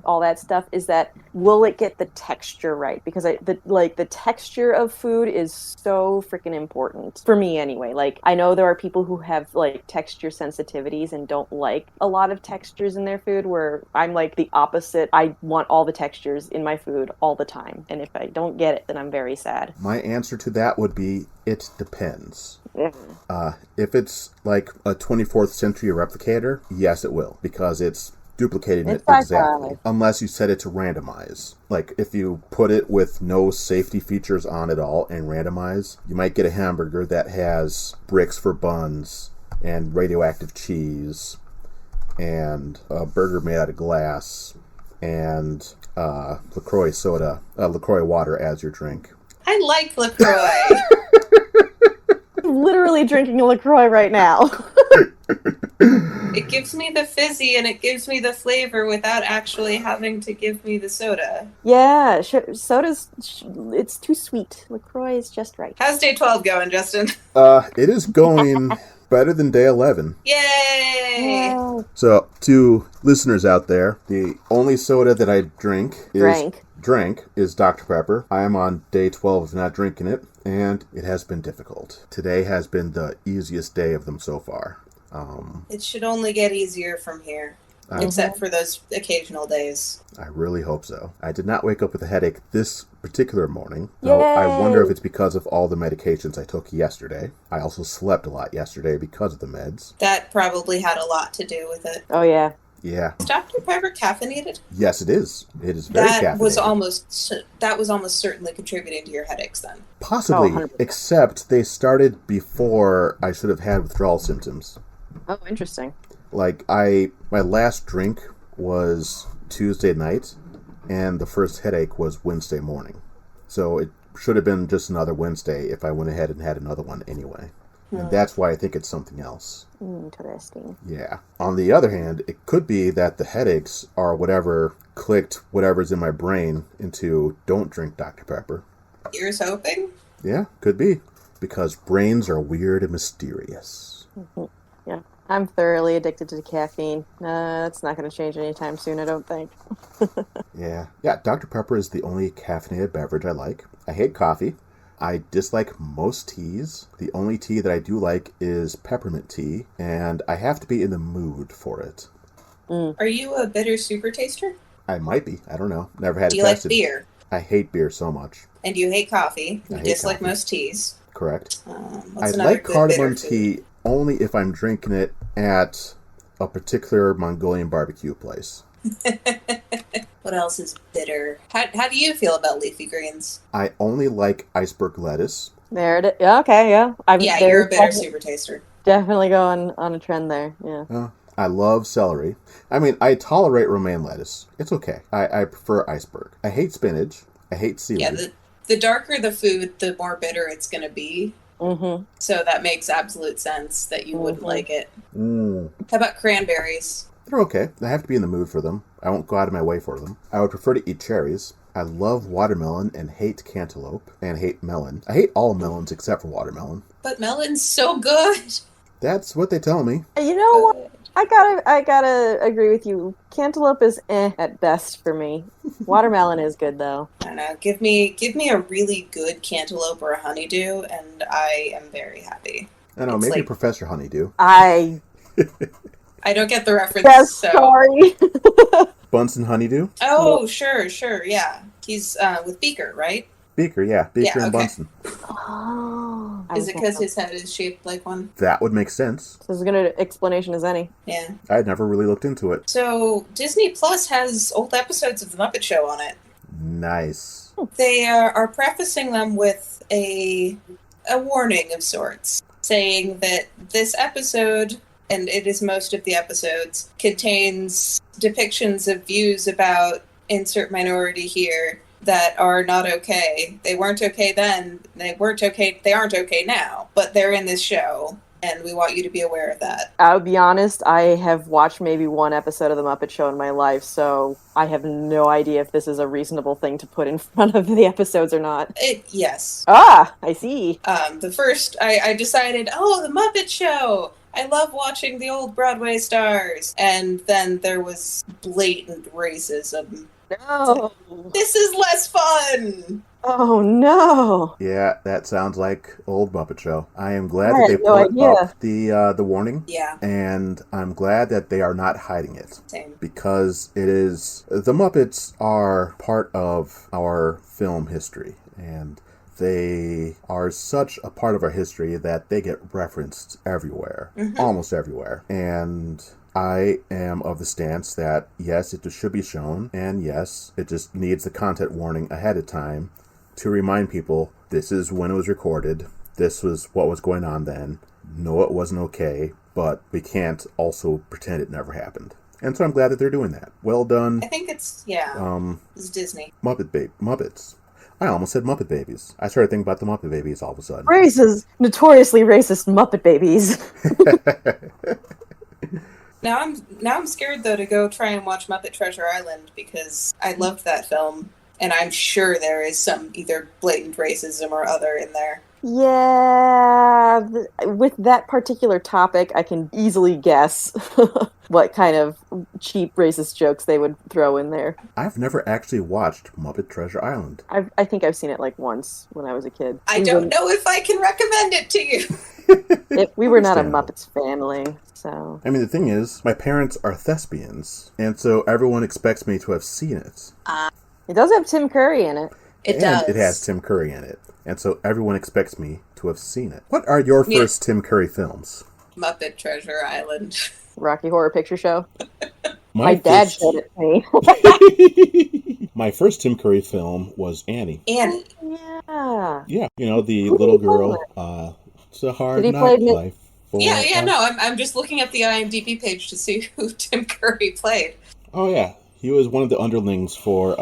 all that stuff, is that will it get the texture right? Because the texture of food is so freaking important for me anyway. Like, I know there are people who have like texture sensitivities and don't like a lot of textures in their food, where I'm like the opposite. I want all the textures in my food all the time, and if I don't get it, then I'm very sad. My answer to that would be it depends. Mm-hmm. If it's like a 24th century replicator, yes it will, because it's duplicating it exactly. Unless you set it to randomize. Like, if you put it with no safety features on at all and randomize, you might get a hamburger that has bricks for buns and radioactive cheese and a burger made out of glass and LaCroix soda, LaCroix water as your drink. I like LaCroix. I'm literally drinking a LaCroix right now. It gives me the fizzy and it gives me the flavor without actually having to give me the soda. Yeah, soda's, it's too sweet. LaCroix is just right. How's day 12 going, Justin? It is going better than day 11. Yay! Wow. So, to listeners out there, the only soda that I drank is Dr. Pepper. I am on day 12 of not drinking it, and it has been difficult. Today has been the easiest day of them so far. It should only get easier from here, except for those occasional days. I really hope so. I did not wake up with a headache this particular morning, though. Yay! I wonder if it's because of all the medications I took yesterday. I also slept a lot yesterday because of the meds. That probably had a lot to do with it. Oh, yeah. Yeah. Is Dr. Pepper caffeinated? Yes, it is. It is very caffeinated. That was almost certainly contributing to your headaches then. Possibly, except they started before I should have had withdrawal symptoms. Oh, interesting. Like, my last drink was Tuesday night, and the first headache was Wednesday morning. So it should have been just another Wednesday if I went ahead and had another one anyway. And that's why I think it's something else. Interesting. Yeah. On the other hand, it could be that the headaches are whatever clicked whatever's in my brain into don't drink Dr. Pepper. Here's hoping? Yeah, could be. Because brains are weird and mysterious. Mm-hmm. Yeah. I'm thoroughly addicted to caffeine. That's not going to change anytime soon, I don't think. Yeah. Yeah, Dr. Pepper is the only caffeinated beverage I like. I hate coffee. I dislike most teas. The only tea that I do like is peppermint tea, and I have to be in the mood for it. Are you a bitter super taster? I might be. I don't know. Never had Do it you like tested. beer? I hate beer so much. And you hate coffee. You I hate dislike coffee. most teas. Correct. What's I another like good cardamom bitter tea only if I'm drinking it at a particular Mongolian barbecue place. What else is bitter? How do you feel about leafy greens? I only like iceberg lettuce. There it is. Yeah, okay, yeah. You're a bitter super taster. Definitely going on a trend there, yeah. I love celery. I mean, I tolerate romaine lettuce. It's okay. I prefer iceberg. I hate spinach. I hate seaweed. Yeah, the darker the food, the more bitter it's going to be. Mm-hmm. So that makes absolute sense that you wouldn't like it. How about cranberries? They're okay. I have to be in the mood for them. I won't go out of my way for them. I would prefer to eat cherries. I love watermelon and hate cantaloupe and hate melon. I hate all melons except for watermelon. But melon's so good. That's what they tell me. You know what? I gotta agree with you. Cantaloupe is at best for me. Watermelon is good though. I don't know. Give me a really good cantaloupe or a honeydew, and I am very happy. I don't know, It's maybe like- Professor Honeydew. I don't get the reference. Yes, so. sorry. Bunsen Honeydew? Oh, sure, yeah. He's with Beaker, right? Beaker, yeah. Beaker Yeah, and okay. Bunsen. Oh, Is it because his head is shaped like one? That would make sense. This is as good an explanation as any. Yeah. I had never really looked into it. So Disney Plus has old episodes of The Muppet Show on it. Nice. They are prefacing them with a warning of sorts, saying that this episode, and it is most of the episodes, contains depictions of views about insert minority here that are not okay. They weren't okay then, they aren't okay now, but they're in this show, and we want you to be aware of that. I'll be honest, I have watched maybe one episode of The Muppet Show in my life, so I have no idea if this is a reasonable thing to put in front of the episodes or not. Yes. Ah, I see. The first, I decided, The Muppet Show! I love watching the old Broadway stars. And then there was blatant racism. No. This is less fun! Oh, no. Yeah, that sounds like old Muppet Show. I am glad I that they had no put idea. up the warning. Yeah, And I'm glad that they are not hiding it. same. Because it is... The Muppets are part of our film history. And they are such a part of our history that they get referenced everywhere. Mhm. Almost everywhere. And I am of the stance that, yes, it just should be shown. And yes, it just needs the content warning ahead of time to remind people this is when it was recorded. This was what was going on then. No, it wasn't okay. But we can't also pretend it never happened. And so I'm glad that they're doing that. Well done. I think it's Disney. Muppets. I almost said Muppet Babies. I started thinking about the Muppet Babies all of a sudden. Notoriously racist Muppet babies. Now I'm scared though to go try and watch Muppet Treasure Island because I loved that film and I'm sure there is some either blatant racism or other in there. Yeah, with that particular topic, I can easily guess what kind of cheap racist jokes they would throw in there. I've never actually watched Muppet Treasure Island. I think I've seen it like once when I was a kid. I don't know if I can recommend it to you. We were not a Understandable. Muppets family, so... I mean, the thing is, my parents are thespians, and so everyone expects me to have seen it. It does have Tim Curry in it. It And does. it has Tim Curry in it, and so everyone expects me to have seen it. What are your Yeah. first Tim Curry films? Muppet Treasure Island. Rocky Horror Picture Show. My My dad first- showed it to me. My first Tim Curry film was Annie. Annie. Yeah. Yeah, you know, the Who did little he girl. It's a hard Did he knock play Nick- life. for Yeah, us. no, I'm just looking at the IMDb page to see who Tim Curry played. Oh yeah, he was one of the underlings for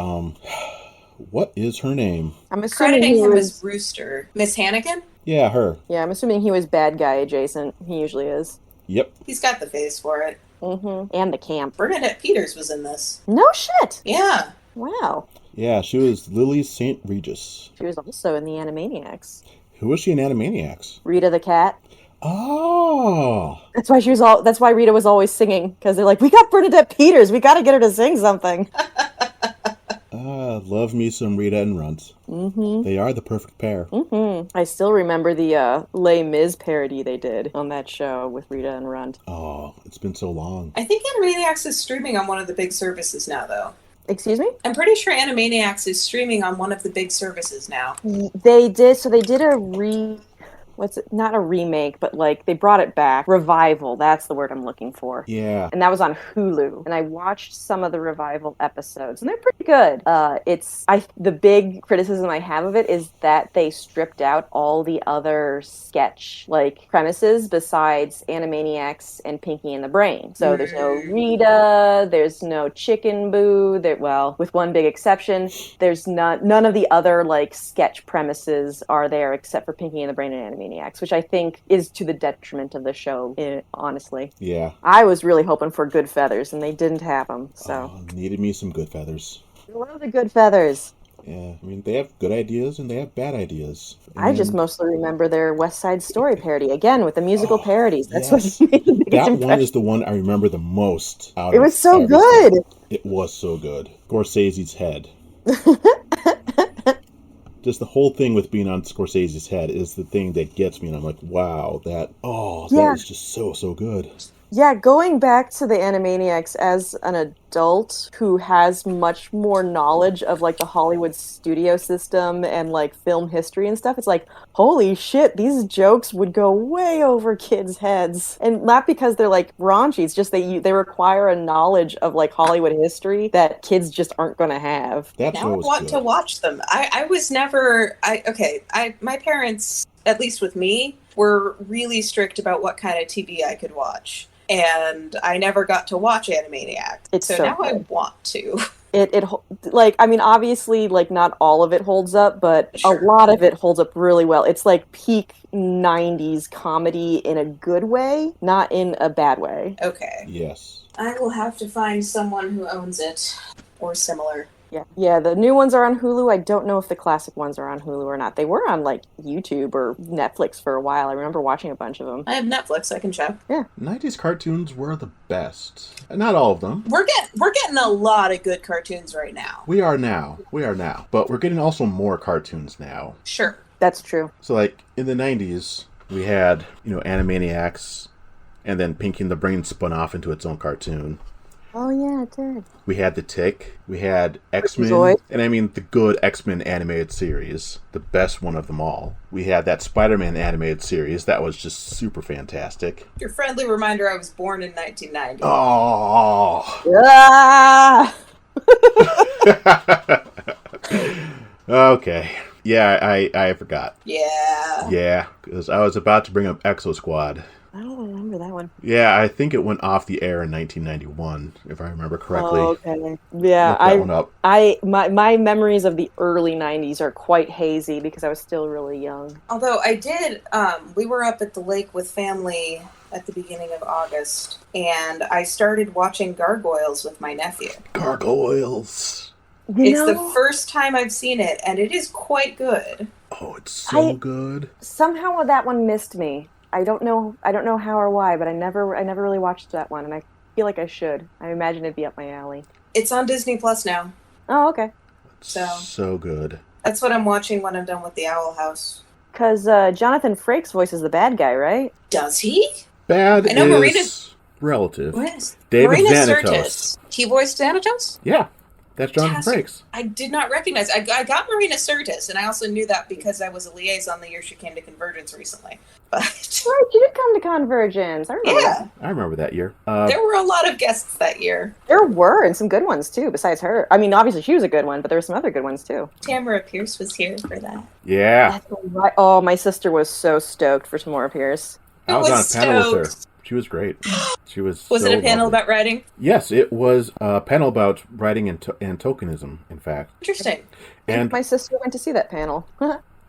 what is her name? I'm assuming Crediting he him was... as Rooster. Miss Hannigan? Yeah, her. Yeah, I'm assuming he was bad guy adjacent. He usually is. Yep. He's got the face for it. Mm-hmm. And the camp. Bernadette Peters was in this. No shit! Yeah. Wow. Yeah, she was Lily St. Regis. She was also in the Animaniacs. Who was she in Animaniacs? Rita the cat. Oh. That's why Rita was always singing, because they're like, we got Bernadette Peters, we gotta get her to sing something. Love me some Rita and Runt. Mm-hmm. They are the perfect pair. Mm-hmm. I still remember the Les Mis parody they did on that show with Rita and Runt. Oh, it's been so long. I think Animaniacs is streaming on one of the big services now, though. Excuse me? I'm pretty sure Animaniacs is streaming on one of the big services now. They did. So they did not a remake, but like they brought it back. Revival, that's the word I'm looking for. Yeah. And that was on Hulu. And I watched some of the Revival episodes, and they're pretty good. The big criticism I have of it is that they stripped out all the other sketch like premises besides Animaniacs and Pinky and the Brain. So there's no Rita, there's no Chicken Boo. Well, with one big exception, there's none of the other like sketch premises are there except for Pinky and the Brain and Animaniacs. Which I think is to the detriment of the show, honestly. Yeah. I was really hoping for good feathers, and they didn't have them, so. Needed me some good feathers. I love the good feathers. Yeah, I mean, they have good ideas and they have bad ideas. I just mostly remember their West Side Story parody, again, with the musical parodies. That's yes. what made the biggest That impression. one is the one I remember the most. It was so good! It was so good. Scorsese's head. Just the whole thing with being on Scorsese's head is the thing that gets me, and I'm like, wow, that is just so good. Yeah, going back to the Animaniacs as an adult who has much more knowledge of like the Hollywood studio system and like film history and stuff, it's like, holy shit, these jokes would go way over kids' heads. And not because they're like raunchy, it's just they require a knowledge of like Hollywood history that kids just aren't going to have. Now I want to watch them. I was never, my parents, at least with me, were really strict about what kind of TV I could watch. And I never got to watch Animaniacs. So now I want to. Obviously, like, not all of it holds up, but Sure. A lot of it holds up really well. It's like peak 90s comedy in a good way, not in a bad way. Okay. Yes. I will have to find someone who owns it, or similar. Yeah, the new ones are on Hulu. I don't know if the classic ones are on Hulu or not. They were on, like, YouTube or Netflix for a while. I remember watching a bunch of them. I have Netflix, I can check. Yeah. 90s cartoons were the best. Not all of them. We're getting a lot of good cartoons right now. We are now. But we're getting also more cartoons now. Sure. That's true. So, like, in the 90s, we had, Animaniacs, and then Pinky and the Brain spun off into its own cartoon. Oh, yeah, it did. We had The Tick. We had X-Men. Zoid. And I mean the good X-Men animated series. The best one of them all. We had that Spider-Man animated series. That was just super fantastic. Your friendly reminder I was born in 1990. Oh! Ah! Okay. Yeah, I forgot. Yeah. Yeah, because I was about to bring up Exo Squad. I don't remember that one. Yeah, I think it went off the air in 1991, if I remember correctly. Oh, okay. Yeah, Look that one up. My memories of the early 90s are quite hazy because I was still really young. Although I did, we were up at the lake with family at the beginning of August, and I started watching Gargoyles with my nephew. Gargoyles. It's the first time I've seen it, and it is quite good. Oh, it's so good. Somehow that one missed me. I don't know how or why, but I never really watched that one, and I feel like I should. I imagine it'd be up my alley. It's on Disney Plus now. Oh, okay. So good. That's what I'm watching when I'm done with the Owl House. Because Jonathan Frakes voices the bad guy, right? Does he? Bad I know is relative. What is David Marina Xanatos. Sirtis. He voiced Xanatos? Yeah, that's Jonathan Frakes. I did not recognize. I got Marina Sirtis, and I also knew that because I was a liaison the year she came to Convergence recently. But Right, you did come to Convergence. I remember that. I remember that year. There were a lot of guests that year. There were, and some good ones, too, besides her. I mean, obviously she was a good one, but there were some other good ones, too. Tamara Pierce was here for that. Yeah. That's right. Oh, my sister was so stoked for Tamora Pierce. I was on a panel with her. She was great. She was Was so it a panel lovely. about writing? Yes, it was a panel about writing and tokenism, in fact. Interesting. And My sister went to see that panel.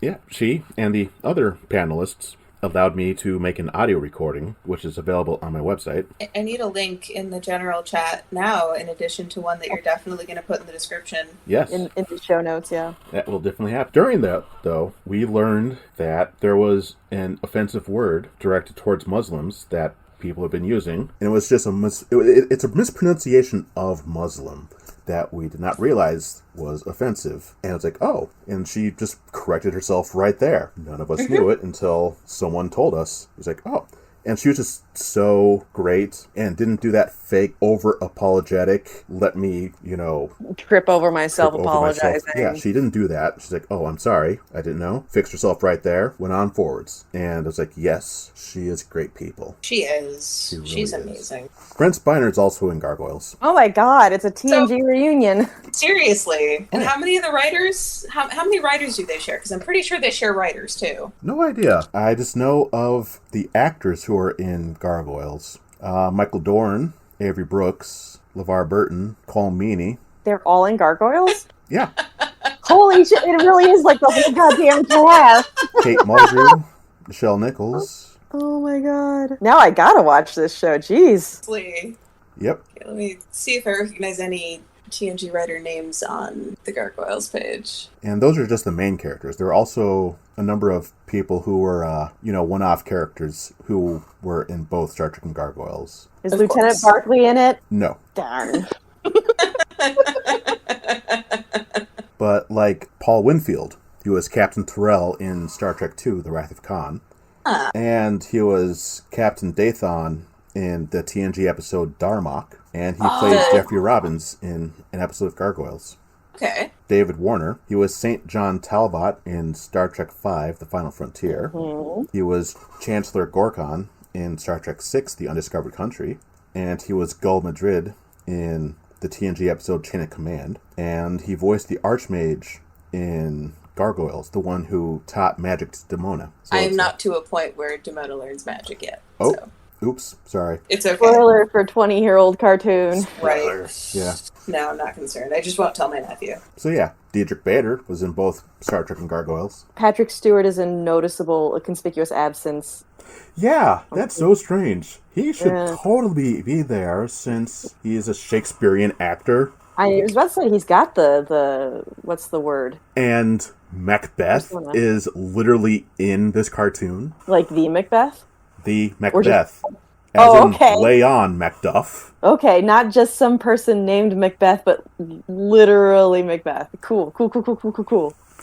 yeah, she and the other panelists allowed me to make an audio recording, which is available on my website. I need a link in the general chat now, in addition to one that you're definitely going to put in the description. Yes. in the show notes, yeah. That will definitely happen. During that, though, we learned that there was an offensive word directed towards Muslims that people have been using. And it was just it's a mispronunciation of Muslim. that we did not realize was offensive. And I was like, oh. And she just corrected herself right there. None of us knew it until someone told us. It was like, oh. And she was just so great and didn't do that fake, over-apologetic, let me, trip over myself apologizing. Yeah, she didn't do that. She's like, oh, I'm sorry. I didn't know. Fixed herself right there. Went on forwards. And I was like, yes, she is great people. She is. She really She's is. amazing. Brent Spiner's also in Gargoyles. Oh my god, it's a TNG reunion. Seriously. And how many of the writers, how many writers do they share? Because I'm pretty sure they share writers, too. No idea. I just know of the actors who are in Gargoyles. Michael Dorn, Avery Brooks, LeVar Burton, Cole Meany. They're all in Gargoyles? Yeah. Holy shit, it really is like the whole goddamn cast. Kate Mulgrew, Michelle Nichols. Oh my god. Now I gotta watch this show, jeez. Yep. Okay, let me see if I recognize any TNG writer names on the Gargoyles page. And those are just the main characters. There are also a number of people who were, one-off characters who were in both Star Trek and Gargoyles. Is Lieutenant Barkley in it? No. Darn. But like Paul Winfield, he was Captain Terrell in Star Trek II, The Wrath of Khan. And he was Captain Dathon in the TNG episode Darmok. And he played Jeffrey Robbins in an episode of Gargoyles. Okay. David Warner, he was St. John Talbot in Star Trek V, The Final Frontier. Mm-hmm. He was Chancellor Gorkon in Star Trek VI, The Undiscovered Country. And he was Gul Madrid in the TNG episode Chain of Command. And he voiced the Archmage in Gargoyles, the one who taught magic to Demona. So I am not to a point where Demona learns magic yet. Oh, so. Oops, sorry. It's okay. Spoiler for 20-year-old cartoon. Right. Yeah. No, I'm not concerned. I just won't tell my nephew. So yeah, Diedrich Bader was in both Star Trek and Gargoyles. Patrick Stewart is a conspicuous absence. Yeah, that's so strange. He should totally be there since he is a Shakespearean actor. I was about to say, he's got the what's the word? And Macbeth is literally in this cartoon. Like the Macbeth? The Macbeth. As in lay on Macduff. Okay, not just some person named Macbeth, but literally Macbeth. Cool.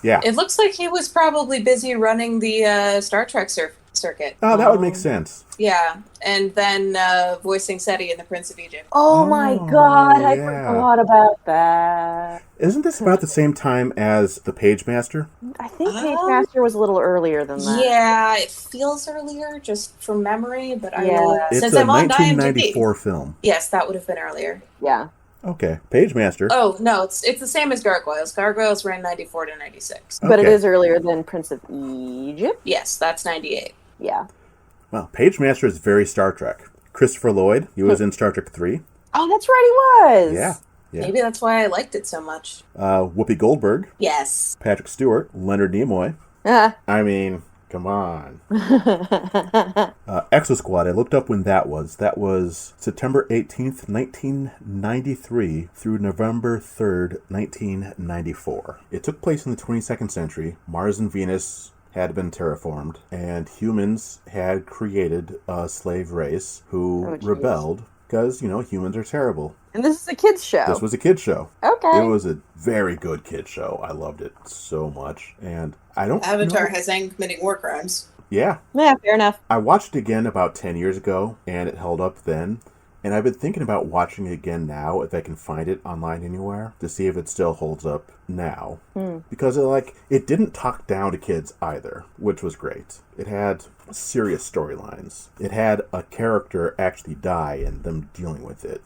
Yeah. It looks like he was probably busy running the Star Trek circuit. Oh, that would make sense. Yeah, and then voicing Seti in The Prince of Egypt. Oh my god, I forgot about that. Isn't this about the same time as The Pagemaster? I think Pagemaster was a little earlier than that. Yeah, it feels earlier, just from memory, but It's since a I'm on 1994 film. Yes, that would have been earlier. Yeah. Okay, Pagemaster. Oh, no, it's the same as Gargoyles. Gargoyles ran 94 to 96. But it is earlier than Prince of Egypt? Yes, that's 98. Yeah. Well, Pagemaster is very Star Trek. Christopher Lloyd, he was in Star Trek 3. Oh, that's right, he was! Yeah. Maybe that's why I liked it so much. Whoopi Goldberg. Yes. Patrick Stewart. Leonard Nimoy. I mean, come on. Exosquad, I looked up when that was. That was September 18th, 1993 through November 3rd, 1994. It took place in the 22nd century. Mars and Venus had been terraformed, and humans had created a slave race who rebelled because, humans are terrible. And this is a kid's show. This was a kid's show. Okay. It was a very good kid's show. I loved it so much. And I don't Avatar has Aang committing war crimes. Yeah. Yeah, fair enough. I watched it again about 10 years ago, and it held up then. And I've been thinking about watching it again now, if I can find it online anywhere, to see if it still holds up now. Because it didn't talk down to kids either, which was great. It had serious storylines. It had a character actually die and them dealing with it.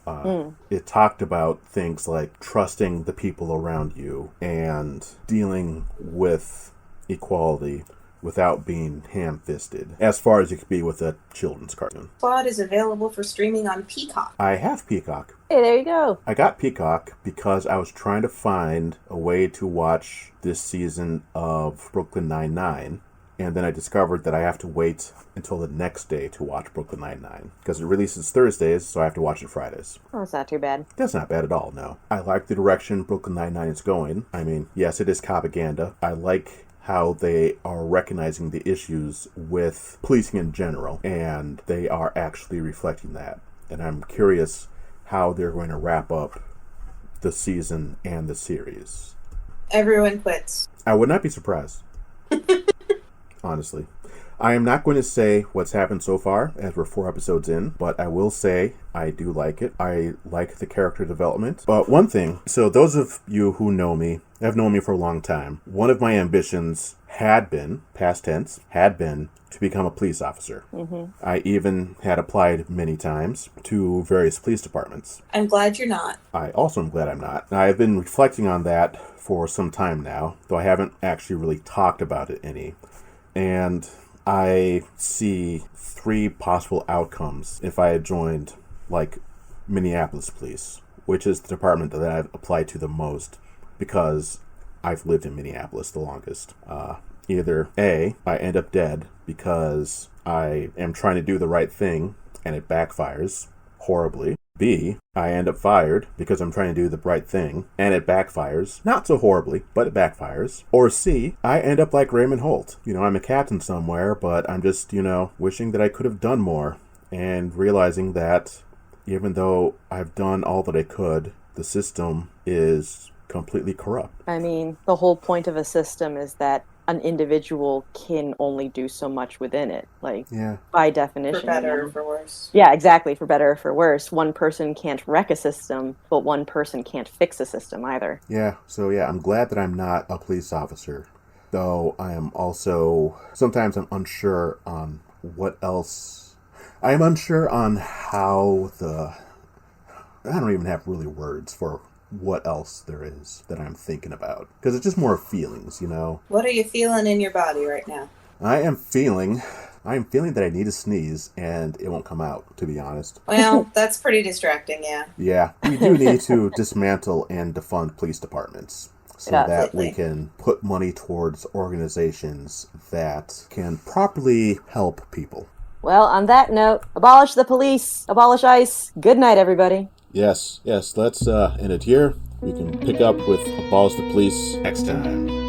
It talked about things like trusting the people around you and dealing with equality without being ham-fisted, as far as you could be with a children's cartoon. Squad is available for streaming on Peacock. I have Peacock. Hey, there you go. I got Peacock because I was trying to find a way to watch this season of Brooklyn Nine-Nine, and then I discovered that I have to wait until the next day to watch Brooklyn Nine-Nine, because it releases Thursdays, so I have to watch it Fridays. Oh, that's not too bad. That's not bad at all, no. I like the direction Brooklyn Nine-Nine is going. I mean, yes, it is propaganda. I like how they are recognizing the issues with policing in general, and they are actually reflecting that. And I'm curious how they're going to wrap up the season and the series. Everyone quits. I would not be surprised. Honestly. I am not going to say what's happened so far, as we're 4 episodes in, but I will say I do like it. I like the character development. But one thing, so those of you who know me, have known me for a long time, one of my ambitions had been, past tense, had been to become a police officer. Mm-hmm. I even had applied many times to various police departments. I'm glad you're not. I also am glad I'm not. I've been reflecting on that for some time now, though I haven't actually really talked about it any. And I see 3 possible outcomes if I had joined, like, Minneapolis Police, which is the department that I've applied to the most because I've lived in Minneapolis the longest. Either A, I end up dead because I am trying to do the right thing and it backfires horribly. B, I end up fired because I'm trying to do the right thing and it backfires. Not so horribly, but it backfires. Or C, I end up like Raymond Holt. I'm a captain somewhere, but I'm just, wishing that I could have done more and realizing that even though I've done all that I could, the system is completely corrupt. I mean, the whole point of a system is that an individual can only do so much within it, by definition. For better or for worse. Yeah, exactly, for better or for worse. One person can't wreck a system, but one person can't fix a system either. Yeah, so I'm glad that I'm not a police officer, though I am also, sometimes I'm unsure on what else. I am unsure on how I don't even have really words for what else there is that I'm thinking about. Because it's just more feelings, What are you feeling in your body right now? I am feeling that I need to sneeze, and it won't come out, to be honest. Well, that's pretty distracting, yeah. Yeah, we do need to dismantle and defund police departments so that we can put money towards organizations that can properly help people. Well, on that note, abolish the police, abolish ICE. Good night, everybody. Yes, let's end it here. We can pick up with Abolish the Police next time.